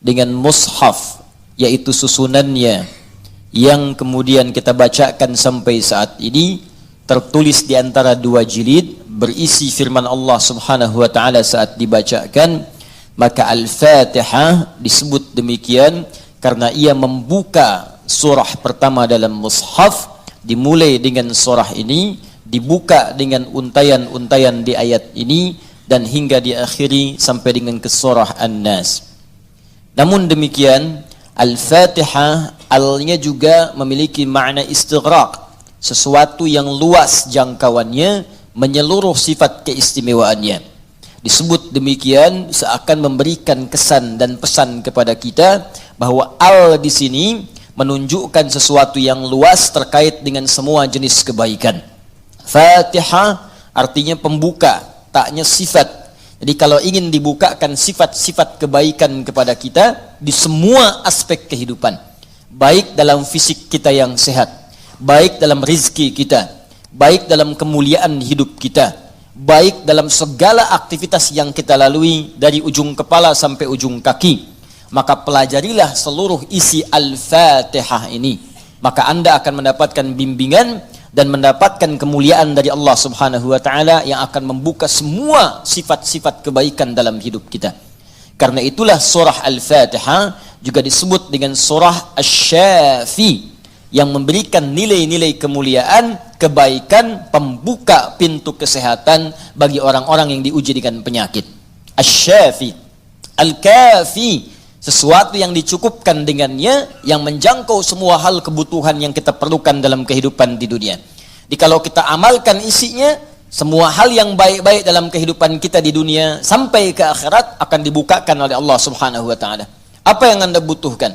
dengan mushaf, yaitu susunannya yang kemudian kita bacakan sampai saat ini, tertulis di antara 2 jilid, berisi firman Allah Subhanahu wa taala saat dibacakan. Maka Al-Fatihah disebut demikian karena ia membuka surah pertama dalam mushaf. Dimulai dengan surah ini, dibuka dengan untayan-untayan di ayat ini, dan hingga diakhiri sampai dengan ke surah An-Nas. Namun demikian, Al-Fatihah alnya juga memiliki makna istighraq, sesuatu yang luas jangkauannya, menyeluruh sifat keistimewaannya. Disebut demikian seakan memberikan kesan dan pesan kepada kita bahwa al di sini menunjukkan sesuatu yang luas terkait dengan semua jenis kebaikan. Fatihah artinya pembuka, taknya sifat. Jadi kalau ingin dibukakan sifat-sifat kebaikan kepada kita di semua aspek kehidupan, baik dalam fisik kita yang sehat, baik dalam rizki kita, baik dalam kemuliaan hidup kita, baik dalam segala aktivitas yang kita lalui dari ujung kepala sampai ujung kaki, maka pelajarilah seluruh isi Al-Fatihah ini. Maka Anda akan mendapatkan bimbingan dan mendapatkan kemuliaan dari Allah Subhanahu wa taala yang akan membuka semua sifat-sifat kebaikan dalam hidup kita. Karena itulah surah Al-Fatihah juga disebut dengan surah Asy-Syafi, yang memberikan nilai-nilai kemuliaan, kebaikan, pembuka pintu kesehatan bagi orang-orang yang diuji dengan penyakit. Asy-Syafi, Al-Kafi, sesuatu yang dicukupkan dengannya, yang menjangkau semua hal kebutuhan yang kita perlukan dalam kehidupan di dunia. Jadi kalau kita amalkan isinya, semua hal yang baik-baik dalam kehidupan kita di dunia sampai ke akhirat akan dibukakan oleh Allah Subhanahu wa taala. Apa yang Anda butuhkan?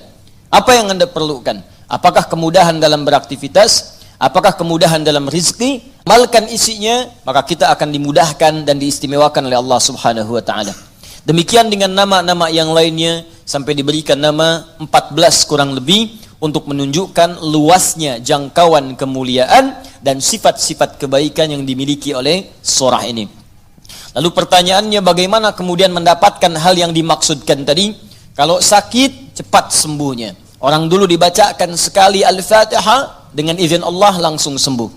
Apa yang Anda perlukan? Apakah kemudahan dalam beraktivitas? Apakah kemudahan dalam rizki? Amalkan isinya, maka kita akan dimudahkan dan diistimewakan oleh Allah Subhanahu wa taala. Demikian dengan nama-nama yang lainnya, sampai diberikan nama 14 kurang lebih untuk menunjukkan luasnya jangkauan kemuliaan dan sifat-sifat kebaikan yang dimiliki oleh surah ini. Lalu pertanyaannya, bagaimana kemudian mendapatkan hal yang dimaksudkan tadi? Kalau sakit, cepat sembuhnya. Orang dulu dibacakan sekali Al-Fatihah, dengan izin Allah langsung sembuh.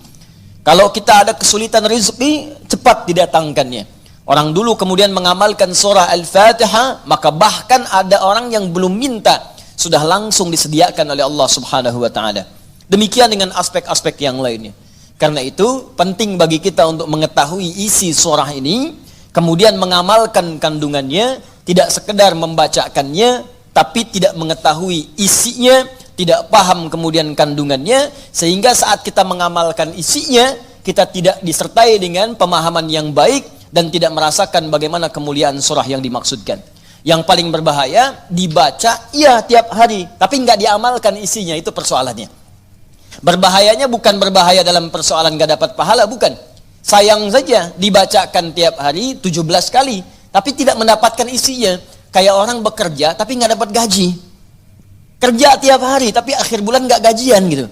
Kalau kita ada kesulitan rezeki, cepat didatangkannya. Orang dulu kemudian mengamalkan surah Al-Fatihah, maka bahkan ada orang yang belum minta, sudah langsung disediakan oleh Allah Subhanahu wa taala. Demikian dengan aspek-aspek yang lainnya. Karena itu penting bagi kita untuk mengetahui isi surah ini, kemudian mengamalkan kandungannya, tidak sekedar membacakannya, tapi tidak mengetahui isinya, tidak paham kemudian kandungannya, sehingga saat kita mengamalkan isinya, kita tidak disertai dengan pemahaman yang baik, dan tidak merasakan bagaimana kemuliaan surah yang dimaksudkan. Yang paling berbahaya, dibaca iya tiap hari, tapi nggak diamalkan isinya, itu persoalannya. Berbahayanya bukan berbahaya dalam persoalan nggak dapat pahala, bukan. Sayang saja dibacakan tiap hari 17 kali, tapi tidak mendapatkan isinya. Kayak orang bekerja tapi nggak dapat gaji. Kerja tiap hari tapi akhir bulan nggak gajian gitu.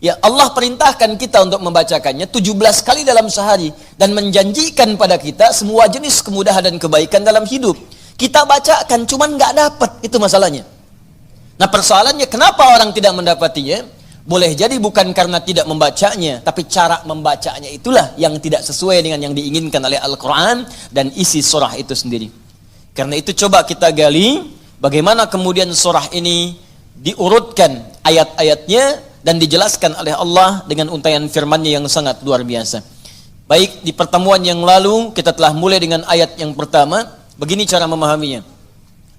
Ya, Allah perintahkan kita untuk membacakannya 17 kali dalam sehari dan menjanjikan pada kita semua jenis kemudahan dan kebaikan dalam hidup. Kita bacakan cuman nggak dapat, itu masalahnya. Nah, persoalannya kenapa orang tidak mendapatinya? Boleh jadi bukan karena tidak membacanya, tapi cara membacanya itulah yang tidak sesuai dengan yang diinginkan oleh Al-Quran dan isi surah itu sendiri. Karena itu coba kita gali bagaimana kemudian surah ini diurutkan ayat-ayatnya dan dijelaskan oleh Allah dengan untayan firman-Nya yang sangat luar biasa. Baik, di pertemuan yang lalu kita telah mulai dengan ayat yang pertama. Begini cara memahaminya.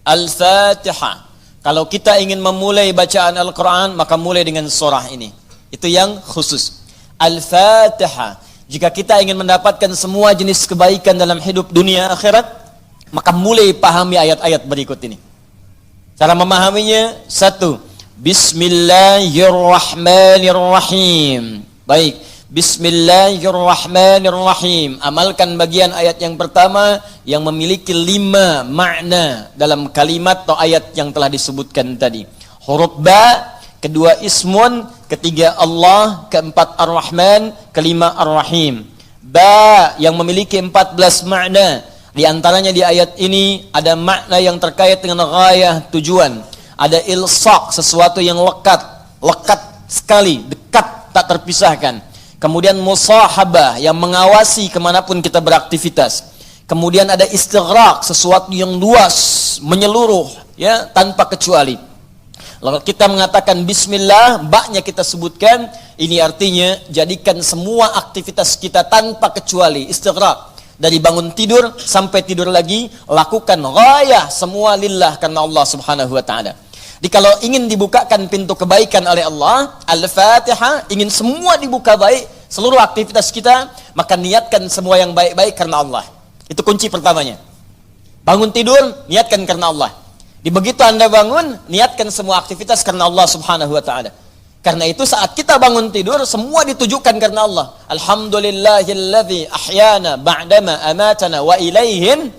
Al-Fatihah. Kalau kita ingin memulai bacaan Al-Quran, maka mulai dengan surah ini. Itu yang khusus. Al-Fatihah. Jika kita ingin mendapatkan semua jenis kebaikan dalam hidup dunia akhirat, maka mulai pahami ayat-ayat berikut ini. Cara memahaminya, 1. Bismillahirrahmanirrahim. Baik, Bismillahirrahmanirrahim. Amalkan bagian ayat yang pertama yang memiliki 5 makna dalam kalimat atau ayat yang telah disebutkan tadi. Huruf ba, kedua ismun, ketiga Allah, keempat ar-Rahman, kelima ar-Rahim. Ba yang memiliki 14 makna. Di antaranya di ayat ini ada makna yang terkait dengan ghayah, tujuan. Ada ilsaq, sesuatu yang lekat sekali, dekat, tak terpisahkan. Kemudian musahabah, yang mengawasi kemanapun kita beraktivitas. Kemudian ada istighraq, sesuatu yang luas, menyeluruh, ya, tanpa kecuali. Lalu kita mengatakan bismillah, baknya kita sebutkan, ini artinya jadikan semua aktivitas kita tanpa kecuali, istighraq. Dari bangun tidur sampai tidur lagi, lakukan ghayah semua lillah, karena Allah Subhanahu wa taala. Jadi kalau ingin dibukakan pintu kebaikan oleh Allah, Al-Fatihah, ingin semua dibuka baik, seluruh aktivitas kita, maka niatkan semua yang baik-baik karena Allah. Itu kunci pertamanya. Bangun tidur, niatkan karena Allah. Di begitu Anda bangun, niatkan semua aktivitas karena Allah Subhanahu wa taala. Karena itu saat kita bangun tidur, semua ditujukan karena Allah. Alhamdulillahilladzi ahyana ba'dama amatana wa ilaihin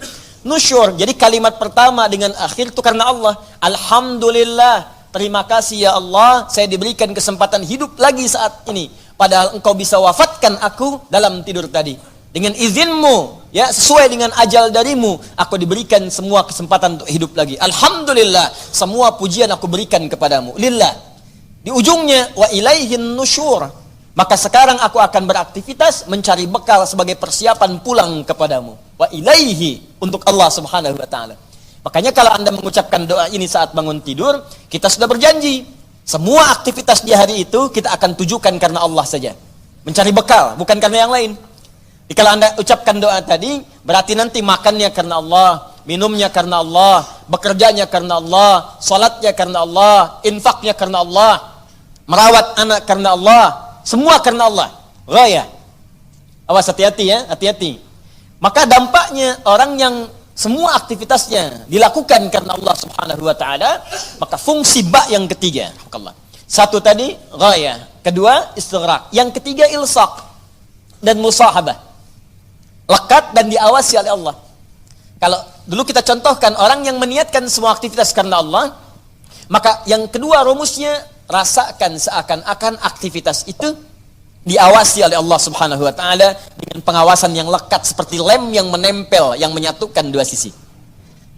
nusyur. Jadi kalimat pertama dengan akhir itu karena Allah. Alhamdulillah, terima kasih ya Allah, saya diberikan kesempatan hidup lagi saat ini. Padahal engkau bisa wafatkan aku dalam tidur tadi. Dengan izinmu, ya, sesuai dengan ajal darimu, aku diberikan semua kesempatan untuk hidup lagi. Alhamdulillah, semua pujian aku berikan kepadamu. Lillah. Di ujungnya, wa ilaihin nusyur. Maka sekarang aku akan beraktivitas mencari bekal sebagai persiapan pulang kepadamu. Wa ilaihi, untuk Allah Subhanahu wa taala. Makanya kalau Anda mengucapkan doa ini saat bangun tidur, kita sudah berjanji, semua aktivitas di hari itu kita akan tujukan karena Allah saja. Mencari bekal, bukan karena yang lain. Jadi kalau Anda ucapkan doa tadi, berarti nanti makannya karena Allah, minumnya karena Allah, bekerjanya karena Allah, salatnya karena Allah, infaknya karena Allah, merawat anak karena Allah, semua karena Allah. Ghayah. Awas, hati-hati ya, hati-hati. Maka dampaknya orang yang semua aktivitasnya dilakukan karena Allah Subhanahu wa taala, maka fungsi ba yang ketiga. Satu tadi ghayah, kedua istighraq, yang ketiga ilsaq dan musahabah. Lekat dan diawasi oleh Allah. Kalau dulu kita contohkan orang yang meniatkan semua aktivitas karena Allah, maka yang kedua rumusnya, rasakan seakan-akan aktivitas itu diawasi oleh Allah Subhanahu wa taala dengan pengawasan yang lekat seperti lem yang menempel, yang menyatukan dua sisi.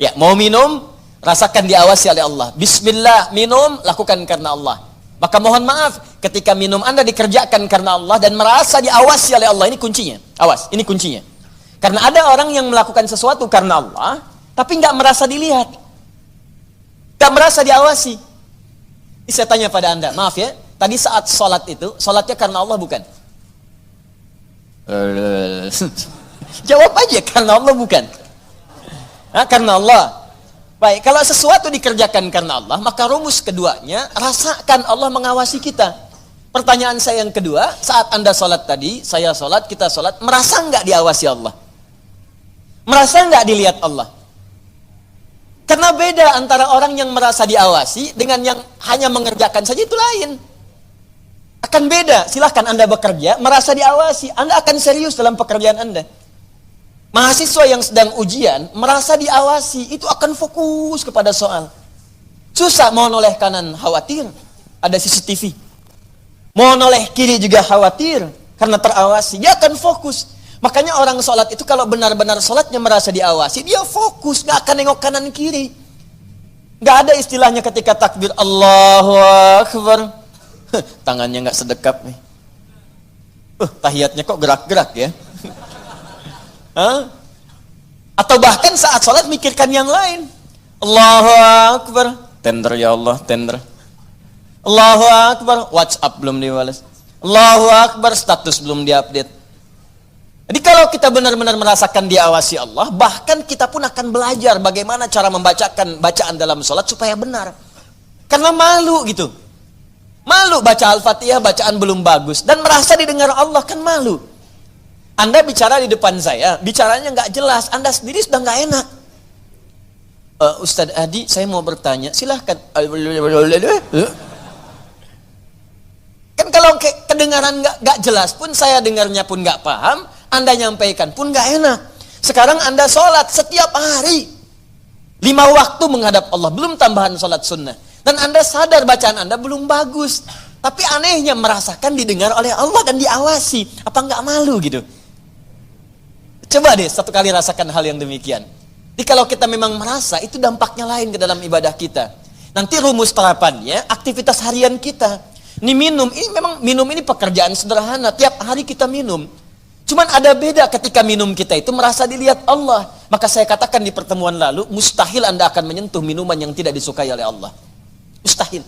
Ya, mau minum, rasakan diawasi oleh Allah. Bismillah, minum, lakukan karena Allah. Maka mohon maaf, ketika minum Anda dikerjakan karena Allah dan merasa diawasi oleh Allah, ini kuncinya. Awas, ini kuncinya. Karena ada orang yang melakukan sesuatu karena Allah, tapi nggak merasa dilihat, nggak merasa diawasi. Ini saya tanya pada Anda, maaf ya, tadi saat sholat itu, sholatnya karena Allah bukan? Jawab aja, karena Allah bukan? Karena Allah. Baik, kalau sesuatu dikerjakan karena Allah, maka rumus keduanya, rasakan Allah mengawasi kita. Pertanyaan saya yang kedua, saat Anda sholat tadi, saya sholat, kita sholat, merasa nggak diawasi Allah? Merasa nggak dilihat Allah? Karena beda antara orang yang merasa diawasi dengan yang hanya mengerjakan saja, itu lain. Akan beda. Silahkan Anda bekerja, merasa diawasi, Anda akan serius dalam pekerjaan Anda. Mahasiswa yang sedang ujian, merasa diawasi, itu akan fokus kepada soal. Susah, mau noleh kanan, khawatir, ada CCTV. Mau noleh kiri juga khawatir, karena terawasi, dia akan fokus. Makanya orang sholat itu kalau benar-benar sholatnya merasa diawasi, dia fokus, gak akan nengok kanan kiri. Gak ada istilahnya ketika takbir Allahu Akbar, tangannya gak sedekap nih. Tahiyatnya kok gerak-gerak ya. Atau bahkan saat sholat mikirkan yang lain. Allahu Akbar, tender ya Allah, tender. Allahu Akbar, WhatsApp belum dibalas. Allahu Akbar, status belum diupdate. Jadi kalau kita benar-benar merasakan diawasi Allah, bahkan kita pun akan belajar bagaimana cara membacakan bacaan dalam sholat supaya benar. Karena malu gitu. Malu baca Al-Fatihah, bacaan belum bagus. Dan merasa didengar Allah, kan malu. Anda bicara di depan saya, bicaranya nggak jelas, Anda sendiri sudah nggak enak. Ustadz Adi, saya mau bertanya, silahkan. Kan kalau kedengaran nggak jelas pun, saya dengarnya pun nggak paham, Anda nyampaikan pun nggak enak. Sekarang Anda sholat setiap hari 5 waktu menghadap Allah, belum tambahan sholat sunnah, dan Anda sadar bacaan Anda belum bagus, tapi anehnya merasakan didengar oleh Allah dan diawasi. Apa nggak malu gitu? Coba deh satu kali rasakan hal yang demikian. Jadi kalau kita memang merasa, itu dampaknya lain ke dalam ibadah kita. Nanti rumus terapannya, aktivitas harian kita. Ini minum, ini memang minum ini pekerjaan sederhana. Tiap hari kita minum. Cuman ada beda ketika minum kita itu merasa dilihat Allah. Maka saya katakan di pertemuan lalu, mustahil Anda akan menyentuh minuman yang tidak disukai oleh Allah. Mustahil.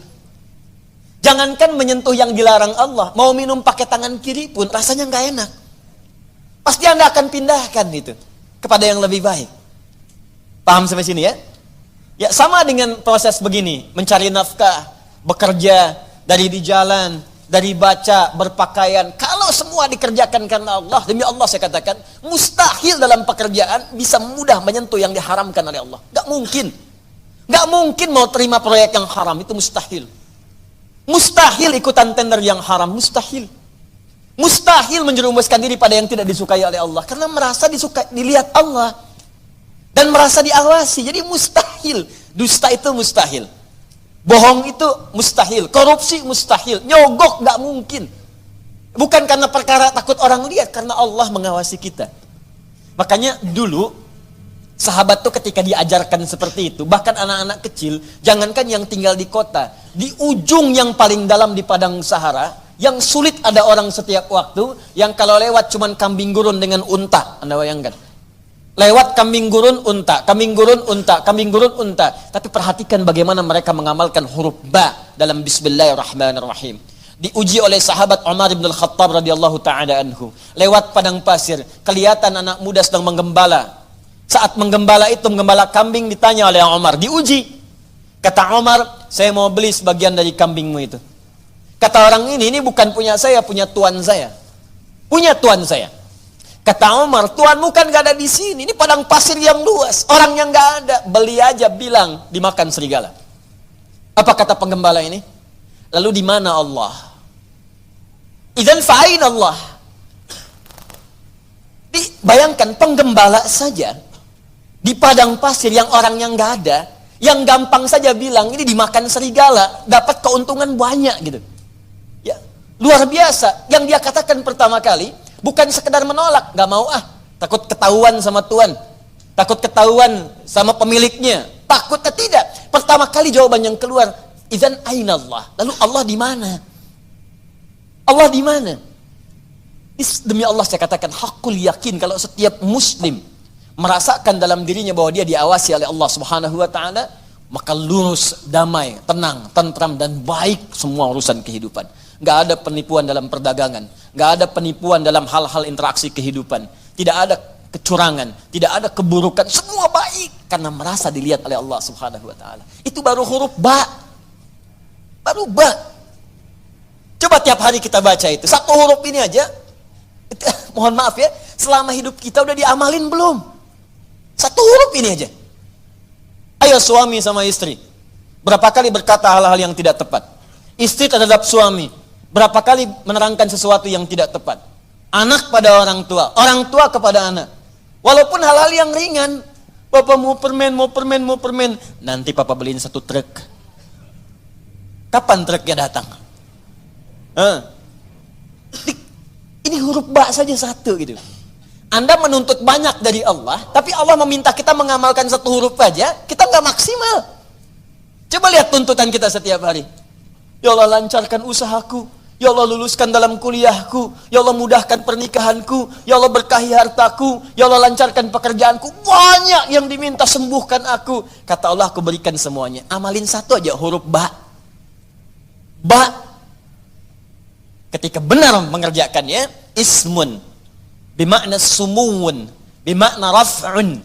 Jangankan menyentuh yang dilarang Allah, mau minum pakai tangan kiri pun rasanya nggak enak. Pasti Anda akan pindahkan itu kepada yang lebih baik. Paham sampai sini ya? Ya sama dengan proses begini, mencari nafkah, bekerja, dari di jalan, dari baca, berpakaian. Kalau semua dikerjakan karena Allah, demi Allah saya katakan, mustahil dalam pekerjaan bisa mudah menyentuh yang diharamkan oleh Allah. Gak mungkin. Gak mungkin mau terima proyek yang haram, itu mustahil. Mustahil ikutan tender yang haram, mustahil. Mustahil menjerumuskan diri pada yang tidak disukai oleh Allah. Karena merasa dilihat Allah. Dan merasa diawasi, jadi mustahil. Dusta itu mustahil. Bohong itu mustahil. Korupsi mustahil. Nyogok gak mungkin. Bukan karena perkara takut orang lihat, karena Allah mengawasi kita. Makanya dulu, sahabat tuh ketika diajarkan seperti itu, bahkan anak-anak kecil, jangankan yang tinggal di kota, di ujung yang paling dalam di padang Sahara, yang sulit ada orang setiap waktu, yang kalau lewat cuman kambing gurun dengan unta, Anda bayangkan. Lewat kambing gurun unta, kambing gurun unta, kambing gurun unta. Tapi perhatikan bagaimana mereka mengamalkan huruf ba dalam Bismillahirrahmanirrahim. Diuji oleh sahabat Umar bin Al-Khattab radhiyallahu taala anhu. Lewat padang pasir, kelihatan anak muda sedang menggembala. Saat menggembala itu, menggembala kambing, ditanya oleh Umar, diuji. Kata Umar, saya mau beli sebagian dari kambingmu itu. Kata orang ini bukan punya saya, punya tuan saya. Punya tuan saya. Kata Umar, tuanmu kan gak ada di sini. Ini padang pasir yang luas. Orang yang gak ada, beli aja, bilang dimakan serigala. Apa kata penggembala ini? Lalu di mana Allah? Idzan fa'ain Allah. Bayangkan penggembala saja di padang pasir yang orang yang gak ada, yang gampang saja bilang ini dimakan serigala, dapat keuntungan banyak gitu. Ya, luar biasa. Yang dia katakan pertama kali, bukan sekedar menolak, gak mau takut ketahuan sama tuan, takut ketahuan sama pemiliknya, takutnya tidak. Pertama kali jawaban yang keluar, idzan aina Allah. Lalu Allah di mana? Allah di mana? Demi Allah saya katakan hakul yakin kalau setiap muslim merasakan dalam dirinya bahwa dia diawasi oleh Allah Subhanahu wa taala, maka lurus, damai, tenang, tentram dan baik semua urusan kehidupan. Gak ada penipuan dalam perdagangan, gak ada penipuan dalam hal-hal interaksi kehidupan, tidak ada kecurangan, tidak ada keburukan, semua baik karena merasa dilihat oleh Allah Subhanahu wa taala. Itu baru huruf ba. Baru ba. Coba tiap hari kita baca itu. Satu huruf ini aja. Mohon maaf ya, selama hidup kita udah diamalin belum? Satu huruf ini aja. Ayo suami sama istri, berapa kali berkata hal-hal yang tidak tepat? Istri terhadap suami, berapa kali menerangkan sesuatu yang tidak tepat? Anak pada orang tua kepada anak. Walaupun hal-hal yang ringan, Papa mau permen, nanti Papa beliin 1 truk. Kapan truknya datang? Ini huruf ba saja 1 gitu. Anda menuntut banyak dari Allah, tapi Allah meminta kita mengamalkan 1 huruf aja, kita nggak maksimal. Coba lihat tuntutan kita setiap hari. Ya Allah lancarkan usahaku, ya Allah luluskan dalam kuliahku, ya Allah mudahkan pernikahanku, ya Allah berkahi hartaku, ya Allah lancarkan pekerjaanku. Banyak yang diminta, sembuhkan aku. Kata Allah, aku berikan semuanya. Amalin 1 aja huruf ba. Ba. Ketika benar mengerjakannya, ismun bimakna sumuun, bimakna raf'un,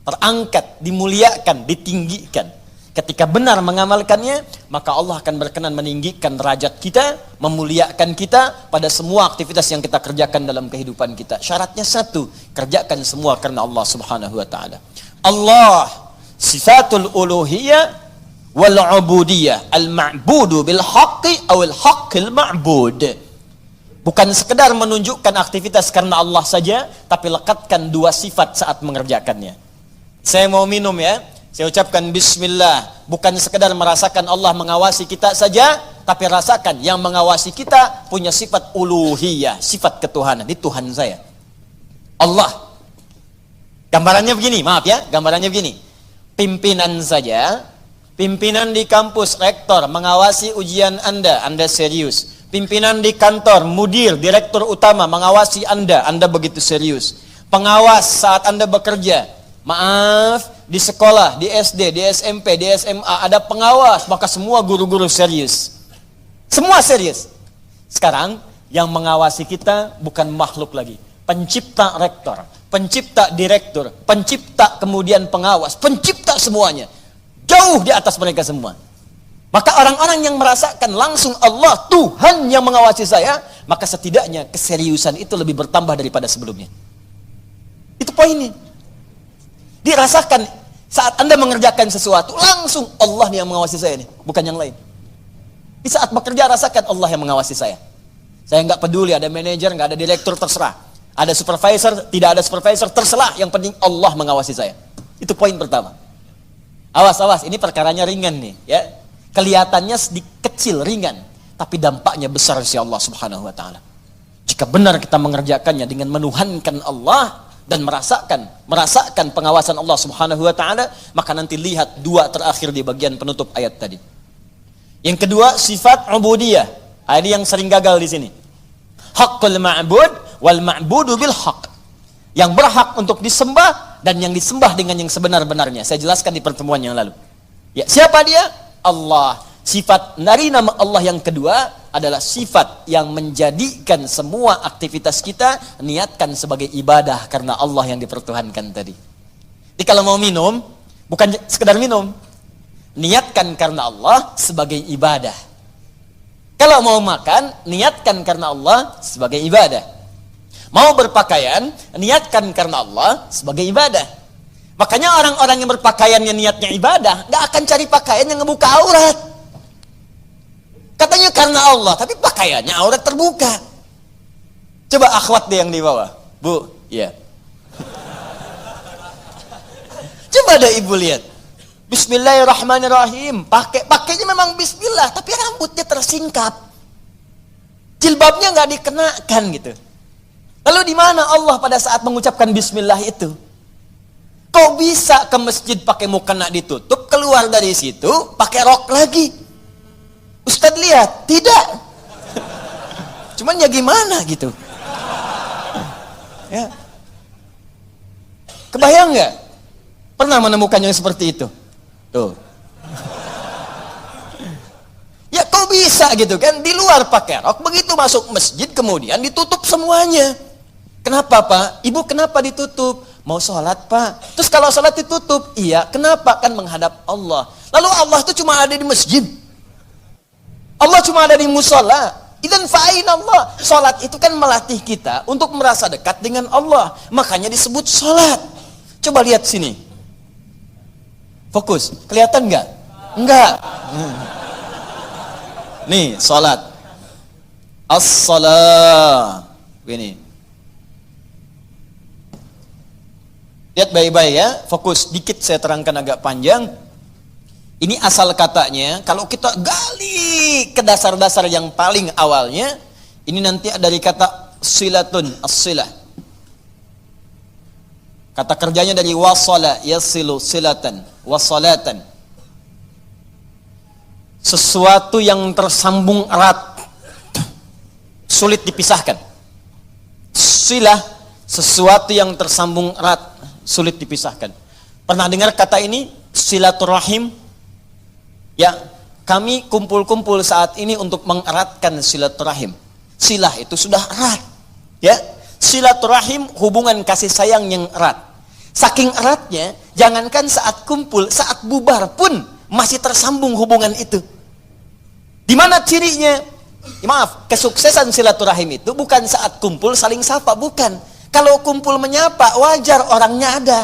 terangkat, dimuliakan, ditinggikan. Ketika benar mengamalkannya, maka Allah akan berkenan meninggikan derajat kita, memuliakan kita pada semua aktivitas yang kita kerjakan dalam kehidupan kita. Syaratnya 1, kerjakan semua karena Allah Subhanahu wa taala. Allah sifatul uluhiyah wal ubudiyah, al-ma'budu bil haqqi awil haqqil ma'bud. Bukan sekedar menunjukkan aktivitas karena Allah saja, tapi lekatkan 2 sifat saat mengerjakannya. Saya mau minum ya, saya ucapkan bismillah. Bukan sekedar merasakan Allah mengawasi kita saja, tapi rasakan yang mengawasi kita punya sifat uluhiyah, sifat ketuhanan. Ini Tuhan saya, Allah. Gambarannya begini, maaf ya, gambarannya begini. Pimpinan saja, pimpinan di kampus, rektor mengawasi ujian Anda serius. Pimpinan di kantor, mudir, direktur utama mengawasi Anda begitu serius. Pengawas saat Anda bekerja, maaf, di sekolah, di SD, di SMP, di SMA ada pengawas, maka semua guru-guru serius. Semua serius. Sekarang yang mengawasi kita bukan makhluk lagi, pencipta rektor, pencipta direktur, pencipta kemudian pengawas, pencipta semuanya. Jauh di atas mereka semua. Maka orang-orang yang merasakan langsung Allah, Tuhan yang mengawasi saya, maka setidaknya keseriusan itu lebih bertambah daripada sebelumnya. Itu poinnya. Dirasakan saat Anda mengerjakan sesuatu, langsung Allah yang mengawasi saya nih, bukan yang lain. Di saat bekerja rasakan Allah yang mengawasi saya. Saya nggak peduli ada manajer, nggak ada direktur, terserah. Ada supervisor, tidak ada supervisor, terserah. Yang penting Allah mengawasi saya. Itu poin pertama. Awas, ini perkaranya ringan nih, ya. Kelihatannya sedikit kecil, ringan, tapi dampaknya besar si Allah Subhanahu wa taala. Jika benar kita mengerjakannya dengan menuhankan Allah dan merasakan pengawasan Allah Subhanahu wa taala, maka nanti lihat dua terakhir di bagian penutup ayat tadi. Yang kedua, sifat ubudiyah. Ini yang sering gagal di sini. Haqqul ma'bud wal ma'budu bil haqq. Yang berhak untuk disembah dan yang disembah dengan yang sebenar-benarnya. Saya jelaskan di pertemuan yang lalu. Ya, siapa dia? Allah. Sifat dari nama Allah yang kedua adalah sifat yang menjadikan semua aktivitas kita niatkan sebagai ibadah karena Allah yang dipertuhankan tadi. Jadi kalau mau minum, bukan sekedar minum, niatkan karena Allah sebagai ibadah. Kalau mau makan, niatkan karena Allah sebagai ibadah. Mau berpakaian, niatkan karena Allah sebagai ibadah. Makanya orang-orang yang berpakaian yang niatnya ibadah, gak akan cari pakaian yang ngebuka aurat. Katanya karena Allah, tapi pakaiannya aurat terbuka. Coba akhwat deh yang di bawah. Bu, iya. Coba ada ibu lihat. Bismillahirrahmanirrahim. Pakainya memang bismillah, tapi rambutnya tersingkap. Jilbabnya nggak dikenakan gitu. Lalu di mana Allah pada saat mengucapkan bismillah itu? Kok bisa ke masjid pakai mukena ditutup, keluar dari situ pakai rok lagi? Ustadz lihat, tidak. Cuman ya gimana gitu. Ya. Kebayang nggak? Pernah menemukan yang seperti itu? Tuh. Ya kok bisa gitu kan? Di luar pakai rok, begitu masuk masjid kemudian ditutup semuanya. Kenapa Pak? Ibu kenapa ditutup? Mau sholat Pak. Terus kalau sholat ditutup, iya. Kenapa? Kan menghadap Allah. Lalu Allah itu cuma ada di masjid. Allah cuma ada di musola. Idzan fa'in Allah. Sholat itu kan melatih kita untuk merasa dekat dengan Allah. Makanya disebut sholat. Coba lihat sini. Fokus. Kelihatan nggak? Enggak. Nih, sholat. As-salah. Begini. Lihat baik-baik ya, fokus dikit saya terangkan agak panjang. Ini asal katanya, kalau kita gali ke dasar-dasar yang paling awalnya, ini nanti dari kata silatun, as-silah. Kata kerjanya dari wasala, yasilu, silatan, wasalatan. Sesuatu yang tersambung erat, sulit dipisahkan. Silah, sesuatu yang tersambung erat, sulit dipisahkan. Pernah dengar kata ini? Silaturahim? Ya, kami kumpul-kumpul saat ini untuk mengeratkan silaturahim. Silah itu sudah erat. Ya, silaturahim hubungan kasih sayang yang erat. Saking eratnya, jangankan saat kumpul, saat bubar pun masih tersambung hubungan itu. Di mana cirinya? Maaf, kesuksesan silaturahim itu bukan saat kumpul saling sapa, bukan. Kalau kumpul menyapa, wajar orangnya ada.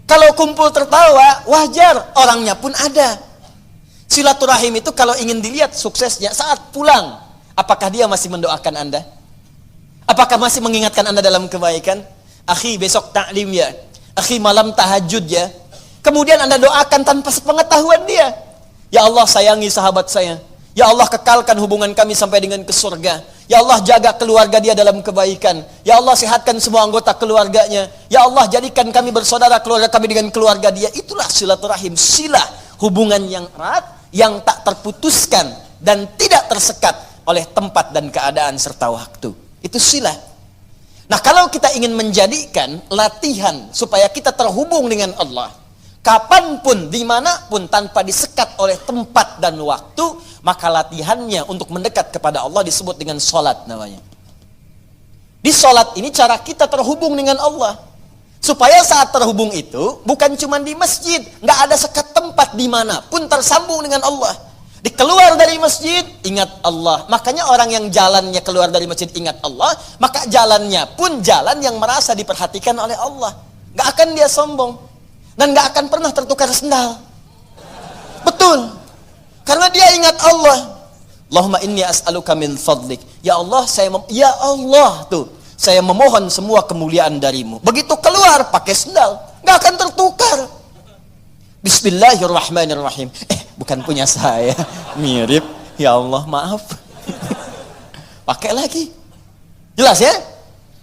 Kalau kumpul tertawa, wajar orangnya pun ada. Silaturahim itu kalau ingin dilihat suksesnya saat pulang, apakah dia masih mendoakan Anda? Apakah masih mengingatkan Anda dalam kebaikan? Akhi besok taklim ya. Akhi malam tahajud ya. Kemudian Anda doakan tanpa sepengetahuan dia. Ya Allah sayangi sahabat saya. Ya Allah kekalkan hubungan kami sampai dengan ke surga. Ya Allah, jaga keluarga dia dalam kebaikan. Ya Allah, sehatkan semua anggota keluarganya. Ya Allah, jadikan kami bersaudara keluarga kami dengan keluarga dia. Itulah silaturahim, silah, hubungan yang erat, yang tak terputuskan dan tidak tersekat oleh tempat dan keadaan serta waktu. Itu silah. Nah, kalau kita ingin menjadikan latihan supaya kita terhubung dengan Allah, kapanpun, dimanapun, tanpa disekat oleh tempat dan waktu, maka latihannya untuk mendekat kepada Allah disebut dengan sholat namanya. Di sholat ini cara kita terhubung dengan Allah. Supaya saat terhubung itu, bukan cuma di masjid, nggak ada sekat tempat dimanapun tersambung dengan Allah. Dikeluar dari masjid, ingat Allah. Makanya orang yang jalannya keluar dari masjid ingat Allah, maka jalannya pun jalan yang merasa diperhatikan oleh Allah. Nggak akan dia sombong. Dan gak akan pernah tertukar sendal. Betul. Karena dia ingat Allah. Allahumma inni as'aluka min fadlik. Ya Allah, saya memohon semua kemuliaan darimu. Begitu keluar pakai sendal, gak akan tertukar. Bismillahirrahmanirrahim. Bukan punya saya. Mirip. Ya Allah, maaf. Pakai lagi. Jelas ya?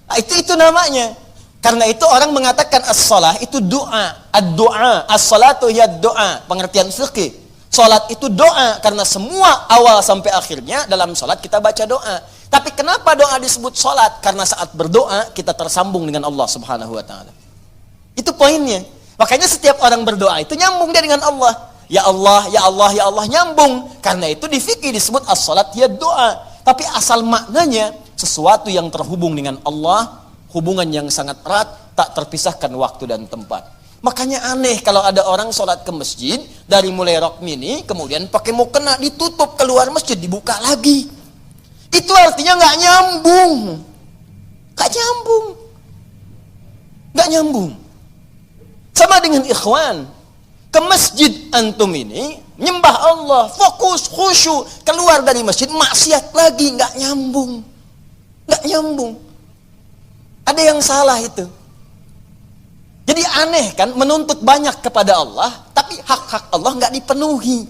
Nah, itu namanya. Karena itu orang mengatakan as-salah itu doa. Ad-doa, as-salatu hiya doa. Pengertian fikih. Salat itu doa karena semua awal sampai akhirnya dalam salat kita baca doa. Tapi kenapa doa disebut salat? Karena saat berdoa kita tersambung dengan Allah Subhanahu wa taala. Itu poinnya. Makanya setiap orang berdoa itu nyambung dia dengan Allah. Ya Allah, ya Allah, ya Allah, nyambung. Karena itu di fikih disebut as-salat hiya doa. Tapi asal maknanya sesuatu yang terhubung dengan Allah, hubungan yang sangat erat, tak terpisahkan waktu dan tempat. Makanya aneh kalau ada orang sholat ke masjid, dari mulai rok mini, kemudian pakai mukena ditutup, keluar masjid dibuka lagi. Itu artinya nggak nyambung. Nggak nyambung. Nggak nyambung. Sama dengan ikhwan. Ke masjid antum ini, nyembah Allah, fokus, khusyuk, keluar dari masjid, maksiat lagi, nggak nyambung. Nggak nyambung. Ada yang salah itu. Jadi aneh kan, menuntut banyak kepada Allah, tapi hak-hak Allah nggak dipenuhi.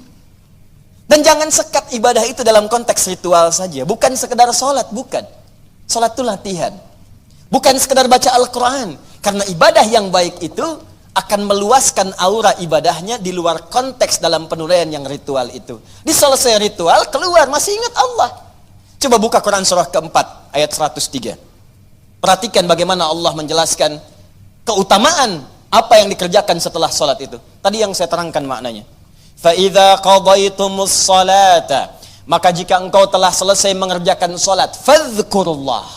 Dan jangan sekat ibadah itu dalam konteks ritual saja. Bukan sekedar sholat, bukan. Sholat itu latihan. Bukan sekedar baca Al-Quran. Karena ibadah yang baik itu akan meluaskan aura ibadahnya di luar konteks dalam penuraian yang ritual itu. Di selesai ritual, keluar, masih ingat Allah. Coba buka Quran surah keempat, ayat 103. Perhatikan bagaimana Allah menjelaskan keutamaan apa yang dikerjakan setelah salat itu. Tadi yang saya terangkan maknanya. Fa idza qadaytumus salata, maka jika engkau telah selesai mengerjakan salat, fadhkurullah.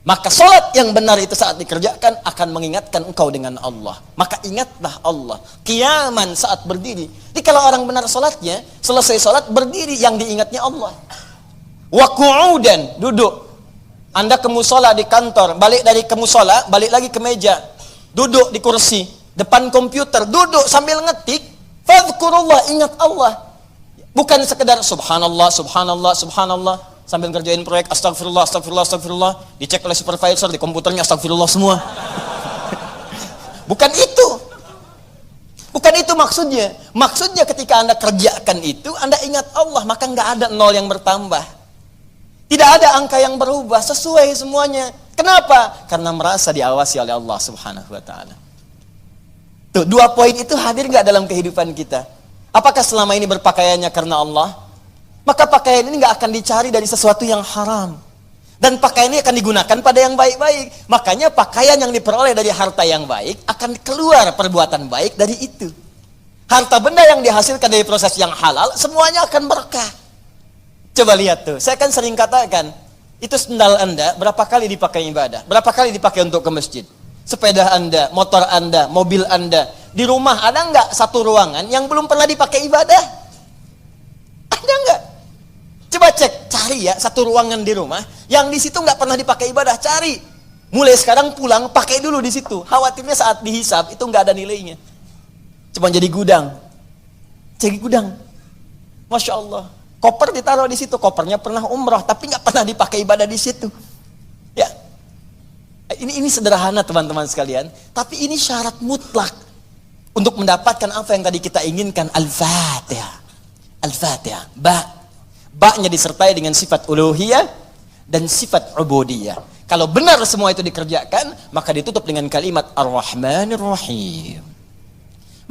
Maka salat yang benar itu saat dikerjakan akan mengingatkan engkau dengan Allah. Maka ingatlah Allah. Qiyaman, saat berdiri. Jadi kalau orang benar salatnya, selesai salat berdiri, yang diingatnya Allah. Wa qu'udan, duduk. Anda ke musola di kantor, balik dari ke musola, balik lagi ke meja, duduk di kursi, depan komputer, duduk sambil ngetik, fadhkurullah, ingat Allah. Bukan sekedar subhanallah, subhanallah, subhanallah, sambil ngerjain proyek, astagfirullah, astagfirullah, astagfirullah, dicek oleh supervisor, di komputernya astagfirullah semua. Bukan itu. Bukan itu maksudnya. Maksudnya ketika Anda kerjakan itu, Anda ingat Allah, maka nggak ada nol yang bertambah. Tidak ada angka yang berubah, sesuai semuanya. Kenapa? Karena merasa diawasi oleh Allah Subhanahu wa taala. Tuh, dua poin itu hadir nggak dalam kehidupan kita? Apakah selama ini berpakaiannya karena Allah? Maka pakaian ini nggak akan dicari dari sesuatu yang haram. Dan pakaian ini akan digunakan pada yang baik-baik. Makanya pakaian yang diperoleh dari harta yang baik akan keluar perbuatan baik dari itu. Harta benda yang dihasilkan dari proses yang halal, semuanya akan berkah. Coba lihat tuh, saya kan sering katakan, itu sendal Anda berapa kali dipakai ibadah? Berapa kali dipakai untuk ke masjid? Sepeda Anda, motor Anda, mobil Anda. Di rumah ada nggak satu ruangan yang belum pernah dipakai ibadah? Ada nggak? Coba cek, cari ya satu ruangan di rumah yang di situ nggak pernah dipakai ibadah, cari. Mulai sekarang pulang, pakai dulu di situ. Khawatirnya saat dihisab itu nggak ada nilainya. Cuma jadi gudang. Jadi gudang. Masya Allah. Koper ditaruh di situ, kopernya pernah umrah, tapi nggak pernah dipakai ibadah di situ. Ya, ini sederhana teman-teman sekalian, tapi ini syarat mutlak untuk mendapatkan apa yang tadi kita inginkan. Al-Fatihah, Al-Fatihah. Ba-nya disertai dengan sifat uluhiyah, dan sifat ubudiyah. Kalau benar semua itu dikerjakan, maka ditutup dengan kalimat Ar-Rahmanir Rahim.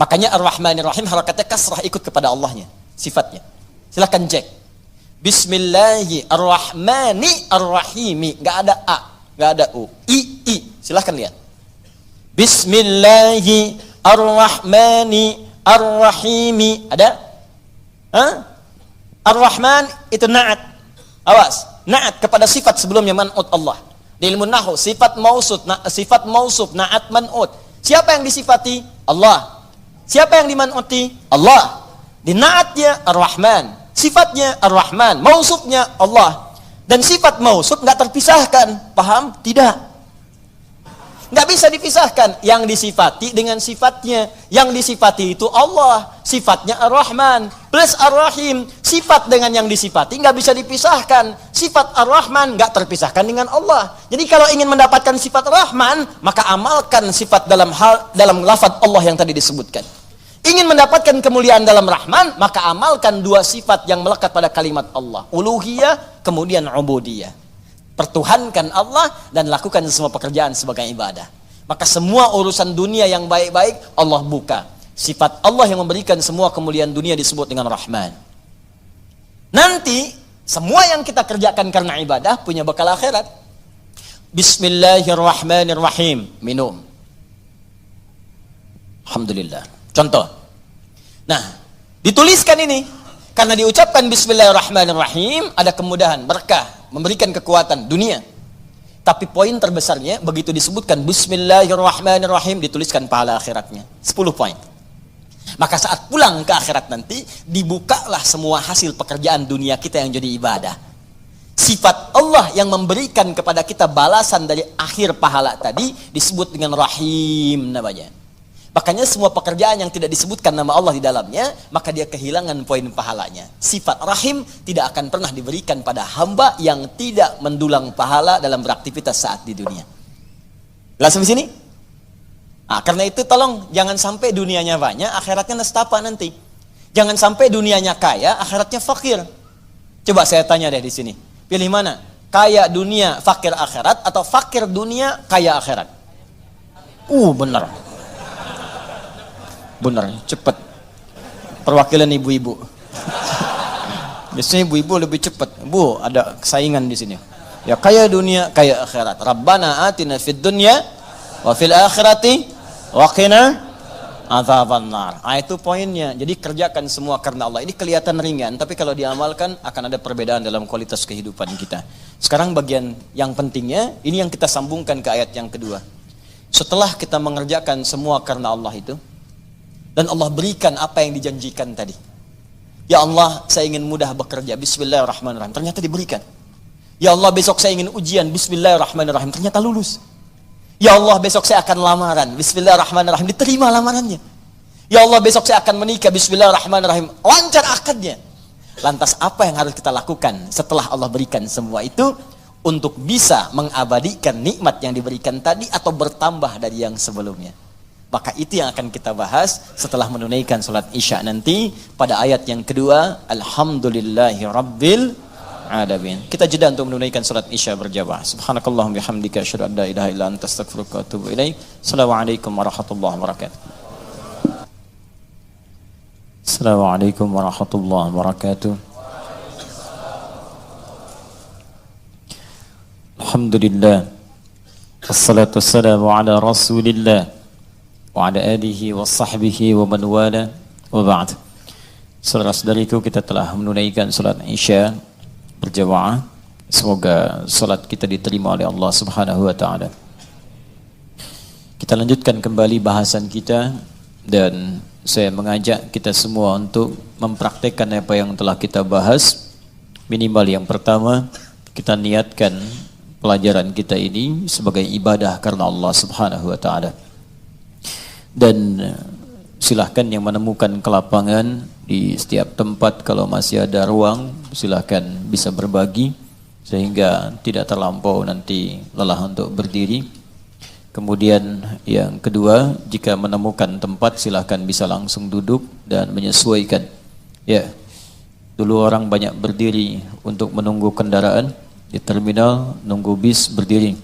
Makanya Ar-Rahmanir Rahim harakatnya kasrah, ikut kepada Allahnya, sifatnya. Silahkan cek. Bismillahirrahmanirrahim. Nggak ada A, nggak ada U. I. Silahkan lihat. Bismillahirrahmanirrahim. Ada? Ar-Rahman itu na'at. Awas, na'at kepada sifat sebelumnya man'ut Allah. Di ilmu nahwu sifat mausuf, na'at man'ut. Siapa yang disifati? Allah. Siapa yang diman'uti? Allah. Di na'atnya Ar-Rahman, sifatnya Ar-Rahman, mausufnya Allah. Dan sifat mausuf enggak terpisahkan. Paham? Tidak. Nggak bisa dipisahkan yang disifati dengan sifatnya. Yang disifati itu Allah, sifatnya Ar-Rahman plus Ar-Rahim. Sifat dengan yang disifati nggak bisa dipisahkan. Sifat Ar-Rahman nggak terpisahkan dengan Allah. Jadi kalau ingin mendapatkan sifat Rahman, maka amalkan sifat dalam lafaz Allah yang tadi disebutkan. Ingin mendapatkan kemuliaan dalam Rahman, maka amalkan dua sifat yang melekat pada kalimat Allah, uluhiyah kemudian ubudiyah. Pertuhankan Allah dan lakukan semua pekerjaan sebagai ibadah. Maka semua urusan dunia yang baik-baik Allah buka. Sifat Allah yang memberikan semua kemuliaan dunia disebut dengan Rahman. Nanti semua yang kita kerjakan karena ibadah punya bekal akhirat. Bismillahirrahmanirrahim. Minum. Alhamdulillah. Contoh. Nah, dituliskan ini. Karena diucapkan Bismillahirrahmanirrahim, ada kemudahan, berkah, memberikan kekuatan dunia. Tapi poin terbesarnya, begitu disebutkan Bismillahirrahmanirrahim, dituliskan pahala akhiratnya. 10 poin. Maka saat pulang ke akhirat nanti, dibukalah semua hasil pekerjaan dunia kita yang jadi ibadah. Sifat Allah yang memberikan kepada kita balasan dari akhir pahala tadi, disebut dengan Rahim namanya. Makanya semua pekerjaan yang tidak disebutkan nama Allah di dalamnya, maka dia kehilangan poin pahalanya. Sifat Rahim tidak akan pernah diberikan pada hamba yang tidak mendulang pahala dalam beraktivitas saat di dunia. Jelas sampai sini? Nah, karena itu tolong jangan sampai dunianya banyak, akhiratnya nestapa nanti. Jangan sampai dunianya kaya, akhiratnya fakir. Coba saya tanya deh di sini. Pilih mana? Kaya dunia, fakir akhirat, atau fakir dunia, kaya akhirat? Benar. Benar, cepat. Perwakilan ibu-ibu. Biasanya ibu-ibu lebih cepat. Bu, ada saingan di sini. Ya kaya dunia, kaya akhirat. Rabbana atina fid dunya wa fil akhirati wa qina adzabannar. Itu poinnya. Jadi kerjakan semua karena Allah. Ini kelihatan ringan, tapi kalau diamalkan akan ada perbedaan dalam kualitas kehidupan kita. Sekarang bagian yang pentingnya, ini yang kita sambungkan ke ayat yang kedua. Setelah kita mengerjakan semua karena Allah itu, dan Allah berikan apa yang dijanjikan tadi. Ya Allah, saya ingin mudah bekerja. Bismillahirrahmanirrahim. Ternyata diberikan. Ya Allah, besok saya ingin ujian. Bismillahirrahmanirrahim. Ternyata lulus. Ya Allah, besok saya akan lamaran. Bismillahirrahmanirrahim. Diterima lamarannya. Ya Allah, besok saya akan menikah. Bismillahirrahmanirrahim. Lancar akadnya. Lantas apa yang harus kita lakukan setelah Allah berikan semua itu untuk bisa mengabadikan nikmat yang diberikan tadi atau bertambah dari yang sebelumnya? Maka itu yang akan kita bahas setelah menunaikan salat Isya nanti pada ayat yang kedua, Alhamdulillahi Rabbil Alamin. Kita jeda untuk menunaikan salat Isya berjamaah. Subhanakallahumma bihamdika asyhadu an la ilaha illa anta astaghfiruka wa atubu ilaik. Assalamualaikum warahmatullahi wabarakatuh. Assalamualaikum warahmatullahi wabarakatuh. Alhamdulillah. Wassalatu wassalamu ala Rasulillah wa ala alihi wa sahbihi wa man wala wa ba'd. Saudara-saudariku, kita telah menunaikan salat Isya berjamaah. Semoga salat kita diterima oleh Allah Subhanahu wa taala. Kita lanjutkan kembali bahasan kita dan saya mengajak kita semua untuk mempraktekkan apa yang telah kita bahas. Minimal yang pertama, kita niatkan pelajaran kita ini sebagai ibadah karena Allah Subhanahu wa taala. Dan silahkan yang menemukan kelapangan di setiap tempat, kalau masih ada ruang, silahkan bisa berbagi sehingga tidak terlampau nanti lelah untuk berdiri. Kemudian yang kedua, jika menemukan tempat silahkan bisa langsung duduk dan menyesuaikan. Ya, dulu orang banyak berdiri untuk menunggu kendaraan, Di terminal nunggu bis berdiri,